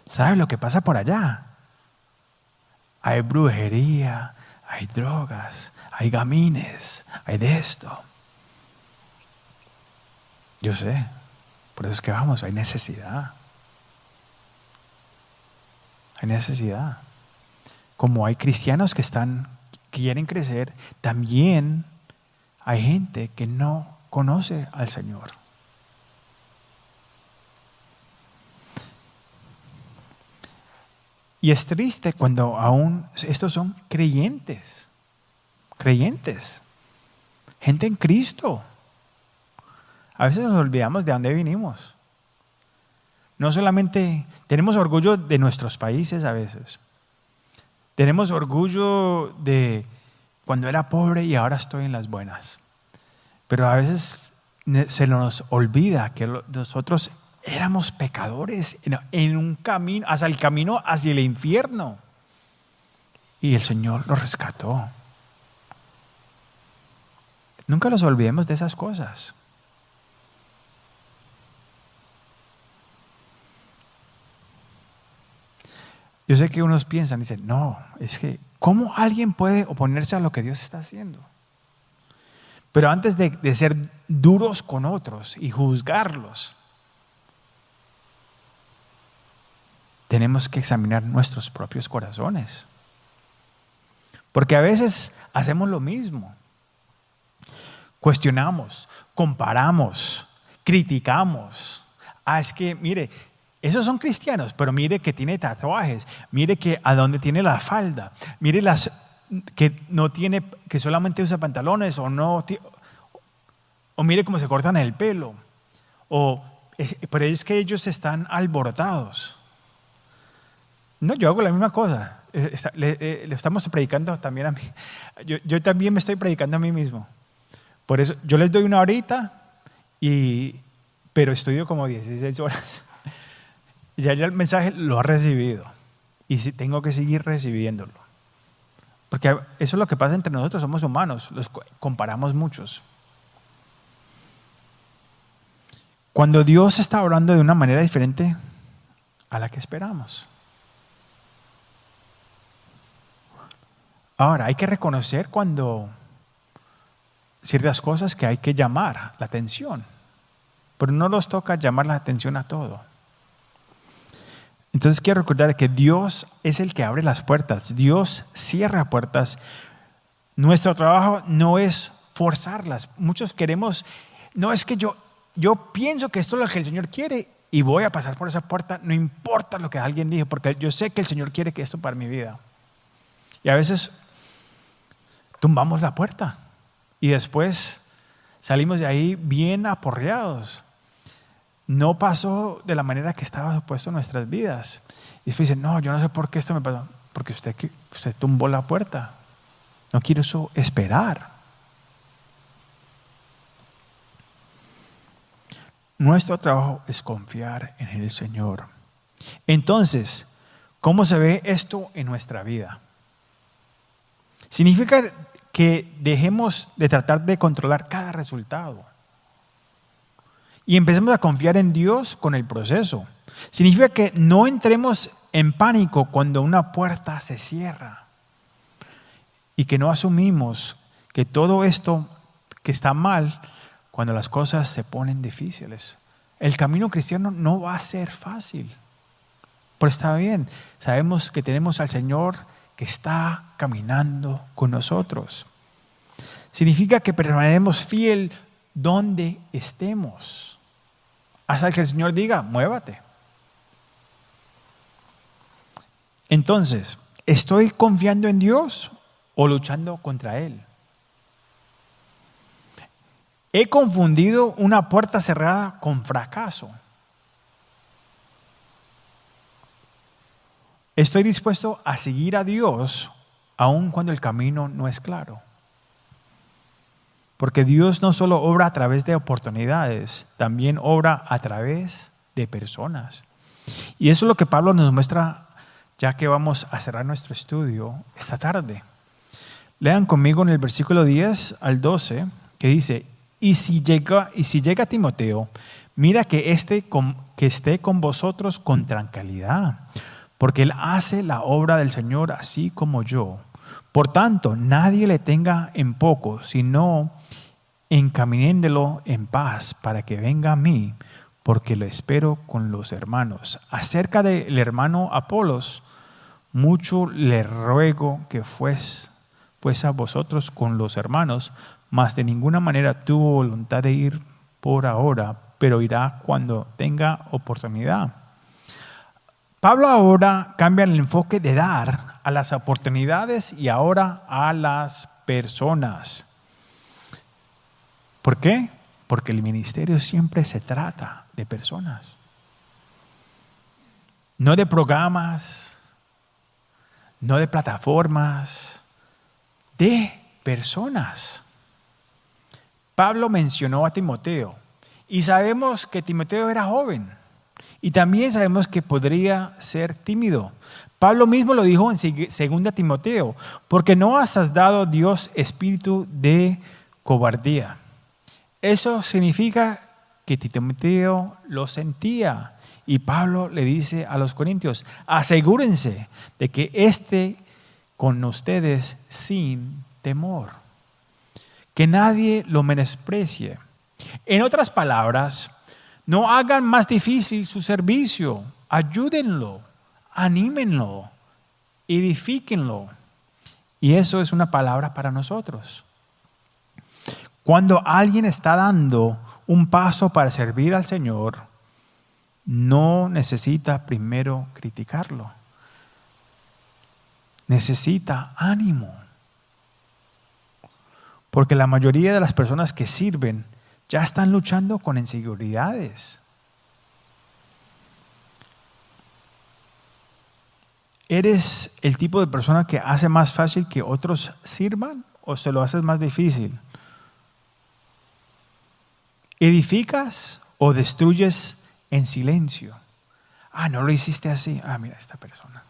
¿Sabes lo que pasa por allá? Hay brujería, hay drogas, hay gamines, hay de esto. Yo sé, por eso es que vamos, hay necesidad. Hay necesidad. Como hay cristianos que quieren crecer, también hay gente que no conoce al Señor. Y es triste cuando aún estos son creyentes, gente en Cristo. A veces nos olvidamos de dónde vinimos. No solamente tenemos orgullo de nuestros países a veces. Tenemos orgullo de cuando era pobre y ahora estoy en las buenas. Pero a veces se nos olvida que nosotros éramos pecadores en un camino, hacia el camino hacia el infierno. Y el Señor los rescató. Nunca nos olvidemos de esas cosas. Yo sé que unos piensan, dicen, no, es que ¿cómo alguien puede oponerse a lo que Dios está haciendo? Pero antes de ser duros con otros y juzgarlos, tenemos que examinar nuestros propios corazones. Porque a veces hacemos lo mismo. Cuestionamos, comparamos, criticamos. Es que, mire, esos son cristianos, pero mire que tiene tatuajes, mire que a dónde tiene la falda, mire que no tiene, que solamente usa pantalones o mire cómo se cortan el pelo. Pero es que ellos están alborotados. No, yo hago la misma cosa. Le estamos predicando también a mí. Yo también me estoy predicando a mí mismo. Por eso yo les doy 1 horita, pero estudio como 16 horas. Ya el mensaje lo ha recibido. Y tengo que seguir recibiéndolo. Porque eso es lo que pasa entre nosotros, somos humanos, los comparamos muchos. Cuando Dios está hablando de una manera diferente a la que esperamos. Ahora, hay que reconocer cuando ciertas cosas que hay que llamar la atención, pero no nos toca llamar la atención a todo. Entonces quiero recordar que Dios es el que abre las puertas, Dios cierra puertas. Nuestro trabajo no es forzarlas. Muchos queremos, no es que yo pienso que esto es lo que el Señor quiere y voy a pasar por esa puerta, no importa lo que alguien dijo, porque yo sé que el Señor quiere que esto para mi vida. Y a veces tumbamos la puerta y después salimos de ahí bien aporreados. No pasó de la manera que estaba supuesto en nuestras vidas. Y después dicen, no, yo no sé por qué esto me pasó. Porque usted tumbó la puerta. No quiero eso esperar. Nuestro trabajo es confiar en el Señor. Entonces, ¿Cómo se ve esto en nuestra vida? Significa que dejemos de tratar de controlar cada resultado y empecemos a confiar en Dios con el proceso. Significa que no entremos en pánico cuando una puerta se cierra y que no asumimos que todo esto que está mal cuando las cosas se ponen difíciles. El camino cristiano no va a ser fácil, pero está bien. Sabemos que tenemos al Señor que está caminando con nosotros. Significa que permanecemos fiel donde estemos, hasta que el Señor diga, muévate. Entonces, ¿estoy confiando en Dios o luchando contra Él? He confundido una puerta cerrada con fracaso. Estoy dispuesto a seguir a Dios aun cuando el camino no es claro. Porque Dios no solo obra a través de oportunidades, también obra a través de personas. Y eso es lo que Pablo nos muestra ya que vamos a cerrar nuestro estudio esta tarde. Lean conmigo en el versículo 10 al 12 que dice, y si llega Timoteo, mira que esté con vosotros con tranquilidad, porque él hace la obra del Señor así como yo. Por tanto, nadie le tenga en poco, sino encaminéndolo en paz para que venga a mí, porque lo espero con los hermanos. Acerca del hermano Apolos, mucho le ruego que fuese a vosotros con los hermanos, mas de ninguna manera tuvo voluntad de ir por ahora, pero irá cuando tenga oportunidad. Pablo ahora cambia el enfoque de dar a las oportunidades y ahora a las personas. ¿Por qué? Porque el ministerio siempre se trata de personas. No de programas, no de plataformas, de personas. Pablo mencionó a Timoteo y sabemos que Timoteo era joven y también sabemos que podría ser tímido. Pablo mismo lo dijo en 2 Timoteo, porque no has dado Dios espíritu de cobardía. Eso significa que Timoteo lo sentía y Pablo le dice a los corintios, asegúrense de que esté con ustedes sin temor. Que nadie lo menosprecie. En otras palabras, no hagan más difícil su servicio. Ayúdenlo, anímenlo, edifíquenlo. Y eso es una palabra para nosotros. Cuando alguien está dando un paso para servir al Señor, no necesita primero criticarlo. Necesita ánimo. Porque la mayoría de las personas que sirven ya están luchando con inseguridades. ¿Eres el tipo de persona que hace más fácil que otros sirvan o se lo haces más difícil? ¿Edificas o destruyes en silencio? Ah, no lo hiciste así. Ah, mira esta persona.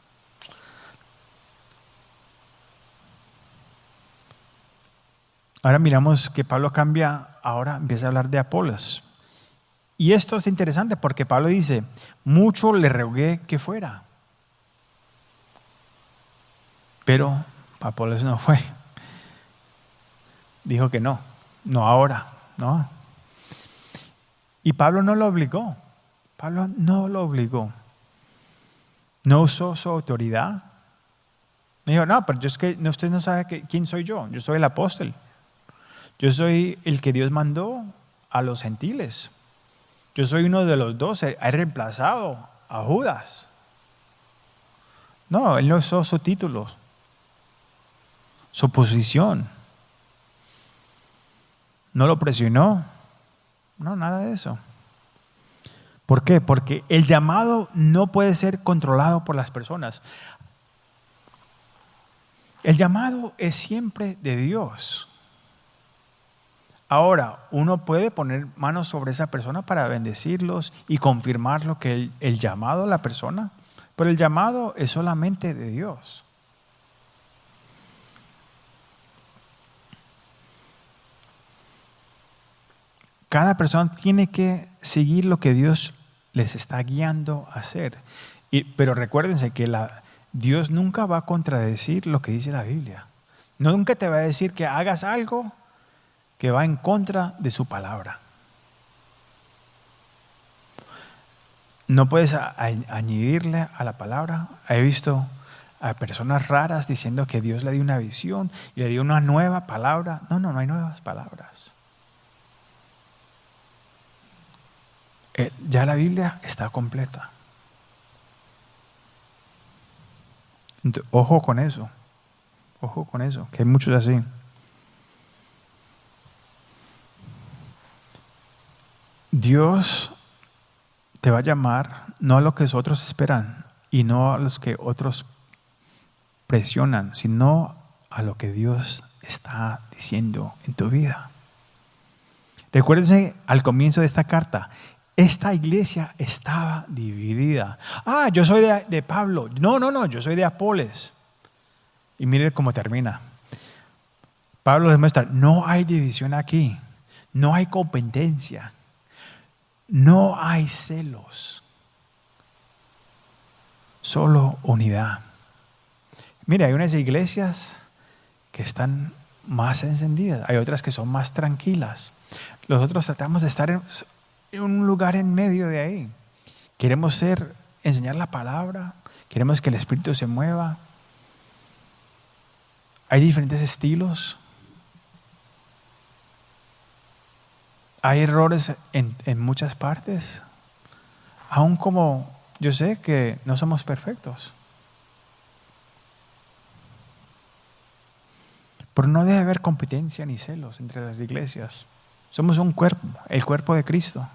Ahora miramos que Pablo cambia, ahora empieza a hablar de Apolos. Y esto es interesante porque Pablo dice, mucho le rogué que fuera. Pero Apolos no fue. Dijo que no ahora, no. Y Pablo no lo obligó. Pablo no lo obligó. No usó su autoridad. Me dijo, no, pero es que usted no sabe quién soy yo. Yo soy el apóstol. Yo soy el que Dios mandó a los gentiles. Yo soy uno de los 12. He reemplazado a Judas. No, él no usó su título, su posición. No lo presionó. No, nada de eso. ¿Por qué? Porque el llamado no puede ser controlado por las personas. El llamado es siempre de Dios. Ahora, uno puede poner manos sobre esa persona para bendecirlos y confirmar lo que el llamado a la persona, pero el llamado es solamente de Dios. Cada persona tiene que seguir lo que Dios les está guiando a hacer. Pero recuérdense que Dios nunca va a contradecir lo que dice la Biblia. Nunca te va a decir que hagas algo que va en contra de su palabra. No puedes añadirle a la palabra. He visto a personas raras diciendo que Dios le dio una visión y le dio una nueva palabra. No hay nuevas palabras. Ya la Biblia está completa. Entonces, ojo con eso, que hay muchos así. Dios te va a llamar no a lo que otros esperan y no a los que otros presionan, sino a lo que Dios está diciendo en tu vida. Recuérdense al comienzo de esta carta, esta iglesia estaba dividida. Yo soy de Pablo. No, yo soy de Apoles. Y miren cómo termina. Pablo les muestra, no hay división aquí, no hay competencia, no hay celos, solo unidad. Mire, hay unas iglesias que están más encendidas, hay otras que son más tranquilas. Nosotros tratamos de estar en un lugar en medio de ahí. Queremos enseñar la palabra, queremos que el Espíritu se mueva. Hay diferentes estilos. Hay errores en muchas partes. Aún como yo sé que no somos perfectos. Pero no debe haber competencia ni celos entre las iglesias. Somos un cuerpo, el cuerpo de Cristo.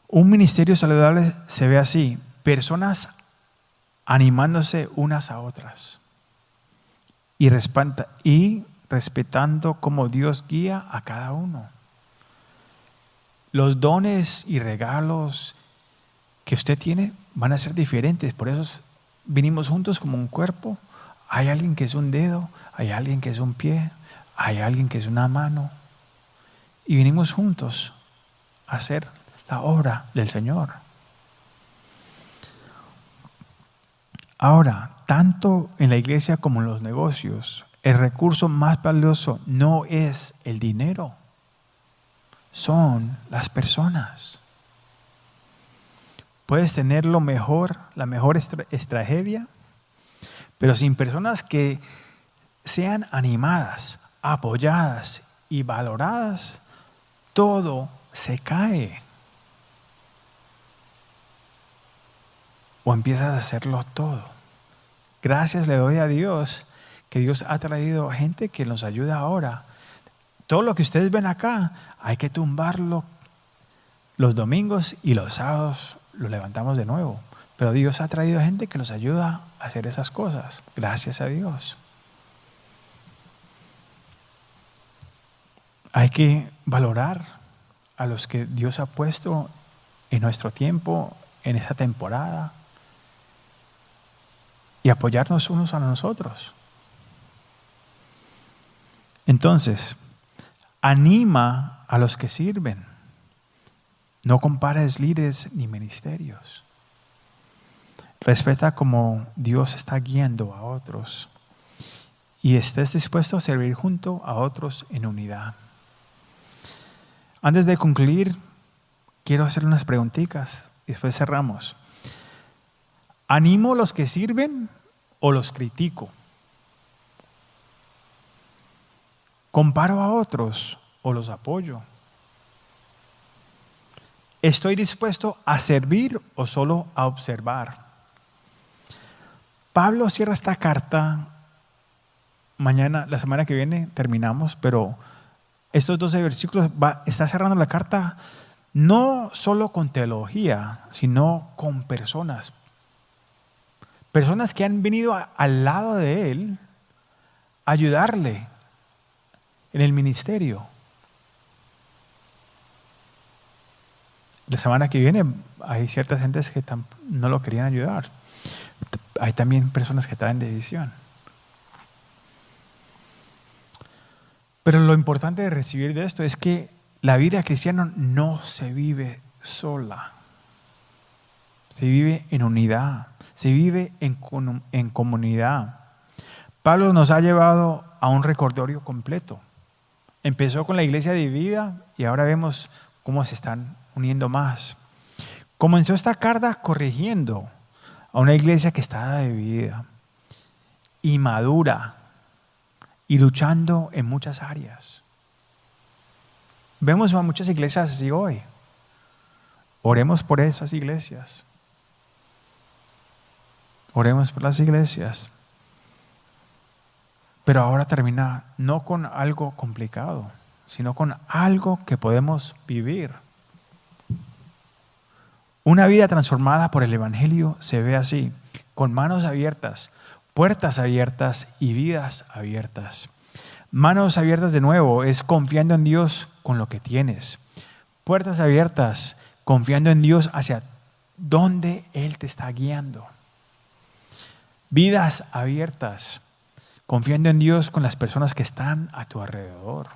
Un ministerio saludable se ve así, personas animándose unas a otras y respetando como Dios guía a cada uno. Los dones y regalos que usted tiene van a ser diferentes, por eso vinimos juntos como un cuerpo. Hay alguien que es un dedo, hay alguien que es un pie, hay alguien que es una mano y vinimos juntos a hacer la obra del Señor. Ahora, tanto en la iglesia como en los negocios, el recurso más valioso no es el dinero, son las personas. Puedes tener la mejor estrategia, pero sin personas que sean animadas, apoyadas y valoradas, todo se cae. O empiezas a hacerlo todo. Gracias le doy a Dios que Dios ha traído gente que nos ayuda ahora. Todo lo que ustedes ven acá hay que tumbarlo los domingos y los sábados lo levantamos de nuevo. Pero Dios ha traído gente que nos ayuda a hacer esas cosas. Gracias a Dios. Hay que valorar a los que Dios ha puesto en nuestro tiempo, en esta temporada. Y apoyarnos unos a nosotros. Entonces, anima a los que sirven. No compares líderes ni ministerios. Respeta como Dios está guiando a otros. Y estés dispuesto a servir junto a otros en unidad. Antes de concluir, quiero hacer unas preguntitas y después cerramos. ¿Animo a los que sirven o los critico? ¿Comparo a otros o los apoyo? ¿Estoy dispuesto a servir o solo a observar? Pablo cierra esta carta. Mañana, la semana que viene, terminamos, pero estos 12 versículos está cerrando la carta no solo con teología, sino con personas. Personas que han venido al lado de él a ayudarle en el ministerio. La semana que viene hay ciertas gentes que no lo querían ayudar. Hay también personas que traen decisión. Pero lo importante de recibir de esto es que la vida cristiana no se vive sola. Se vive en unidad, se vive en comunidad. Pablo nos ha llevado a un recordatorio completo. Empezó con la iglesia dividida y ahora vemos cómo se están uniendo más. Comenzó esta carta corrigiendo a una iglesia que estaba dividida, inmadura y luchando en muchas áreas. Vemos a muchas iglesias así hoy. Oremos por esas iglesias. Oremos por las iglesias. Pero ahora termina no con algo complicado, sino con algo que podemos vivir. Una vida transformada por el Evangelio se ve así, con manos abiertas, puertas abiertas y vidas abiertas. Manos abiertas de nuevo es confiando en Dios con lo que tienes. Puertas abiertas, confiando en Dios hacia donde Él te está guiando. Vidas abiertas, confiando en Dios con las personas que están a tu alrededor.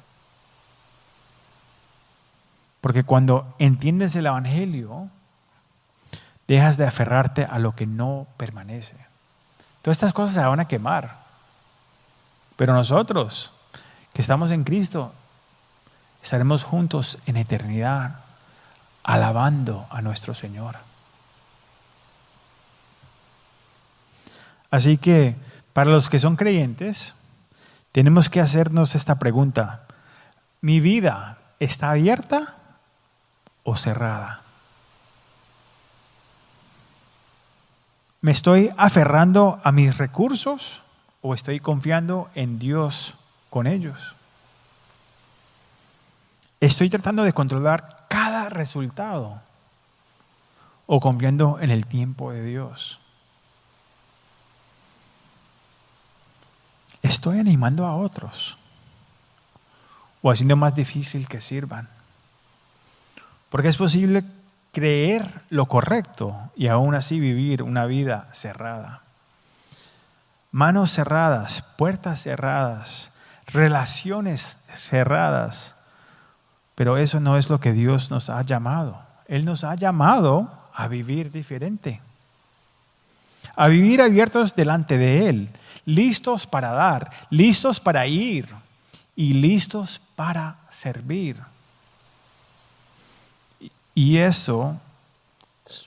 Porque cuando entiendes el Evangelio, dejas de aferrarte a lo que no permanece. Todas estas cosas se van a quemar. Pero nosotros, que estamos en Cristo, estaremos juntos en eternidad, alabando a nuestro Señor. Así que, para los que son creyentes, tenemos que hacernos esta pregunta: ¿mi vida está abierta o cerrada? ¿Me estoy aferrando a mis recursos o estoy confiando en Dios con ellos? ¿Estoy tratando de controlar cada resultado o confiando en el tiempo de Dios? ¿Estoy animando a otros o haciendo más difícil que sirvan? Porque es posible creer lo correcto y aún así vivir una vida cerrada. Manos cerradas, puertas cerradas, relaciones cerradas. Pero eso no es lo que Dios nos ha llamado. Él nos ha llamado a vivir diferente. A vivir abiertos delante de Él, listos para dar, listos para ir y listos para servir. Y eso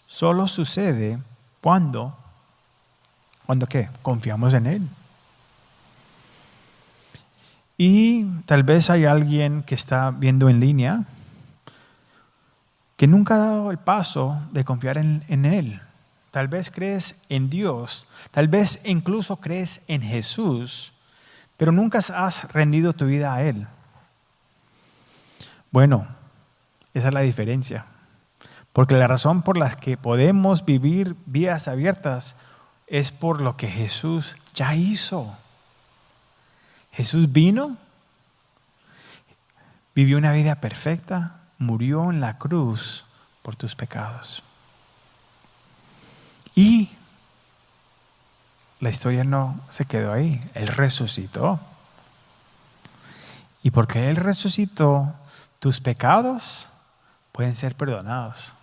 solo sucede cuando ¿qué? Confiamos en Él. Y tal vez hay alguien que está viendo en línea que nunca ha dado el paso de confiar en Él. Tal vez crees en Dios, tal vez incluso crees en Jesús, pero nunca has rendido tu vida a Él. Bueno, esa es la diferencia. Porque la razón por la que podemos vivir vidas abiertas es por lo que Jesús ya hizo. Jesús vino, vivió una vida perfecta, murió en la cruz por tus pecados. Y la historia no se quedó ahí, Él resucitó. Y porque Él resucitó, tus pecados pueden ser perdonados.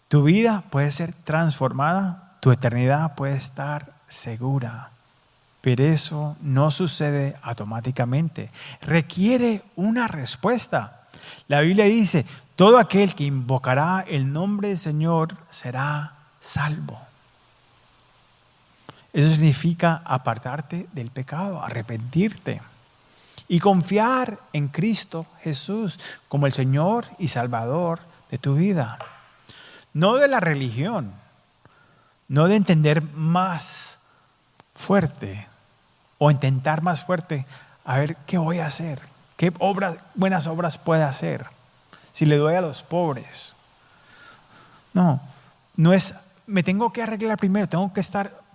Tu vida puede ser transformada, tu eternidad puede estar segura. Pero eso no sucede automáticamente. Requiere una respuesta. La Biblia dice, todo aquel que invocará el nombre del Señor será salvo. Eso significa apartarte del pecado, arrepentirte y confiar en Cristo Jesús como el Señor y Salvador de tu vida. No de la religión, no de entender más fuerte o intentar más fuerte a ver qué voy a hacer, qué buenas obras puedo hacer, si le doy a los pobres. No es me tengo que arreglar primero, tengo que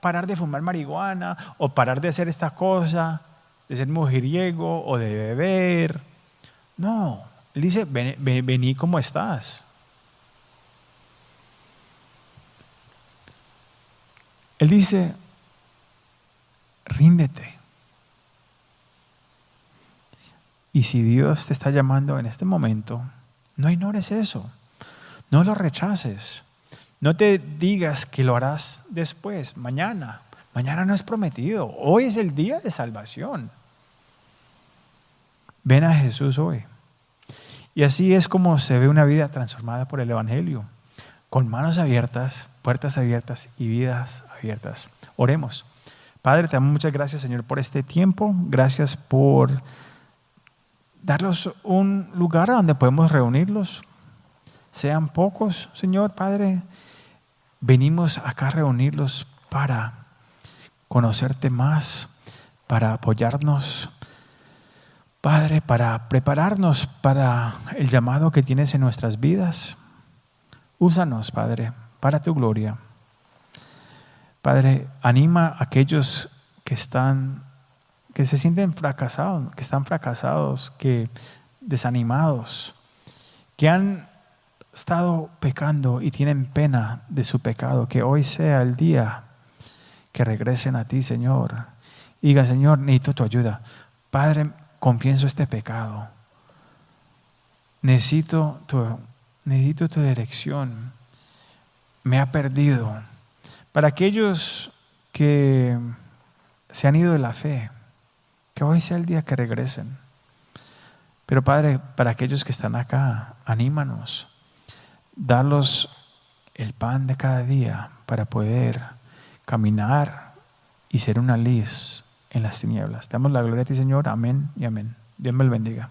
parar de fumar marihuana o parar de hacer esta cosa, de ser mujeriego o de beber. No, Él dice, vení como estás. Él dice, ríndete. Y si Dios te está llamando en este momento, no ignores eso. No lo rechaces. No te digas que lo harás después, mañana. Mañana no es prometido. Hoy es el día de salvación. Ven a Jesús hoy. Y así es como se ve una vida transformada por el Evangelio. Con manos abiertas, puertas abiertas y vidas abiertas. Oremos. Padre, te damos muchas gracias, Señor, por este tiempo. Gracias por darnos un lugar a donde podemos reunirlos. Sean pocos, Señor, Padre. Venimos acá a reunirlos para conocerte más, para apoyarnos, Padre, para prepararnos para el llamado que tienes en nuestras vidas. Úsanos, Padre, para tu gloria. Padre, anima a aquellos que se sienten fracasados, que están fracasados, que desanimados, que han estado pecando y tienen pena de su pecado, que hoy sea el día que regresen a ti, Señor. Y digan, Señor, necesito tu ayuda. Padre, confieso este pecado. Necesito tu dirección. Me ha perdido. Para aquellos que se han ido de la fe, que hoy sea el día que regresen. Pero Padre, para aquellos que están acá, anímanos. Dalos el pan de cada día para poder caminar y ser una luz en las tinieblas. Te damos la gloria a ti, Señor. Amén y amén. Dios me lo bendiga.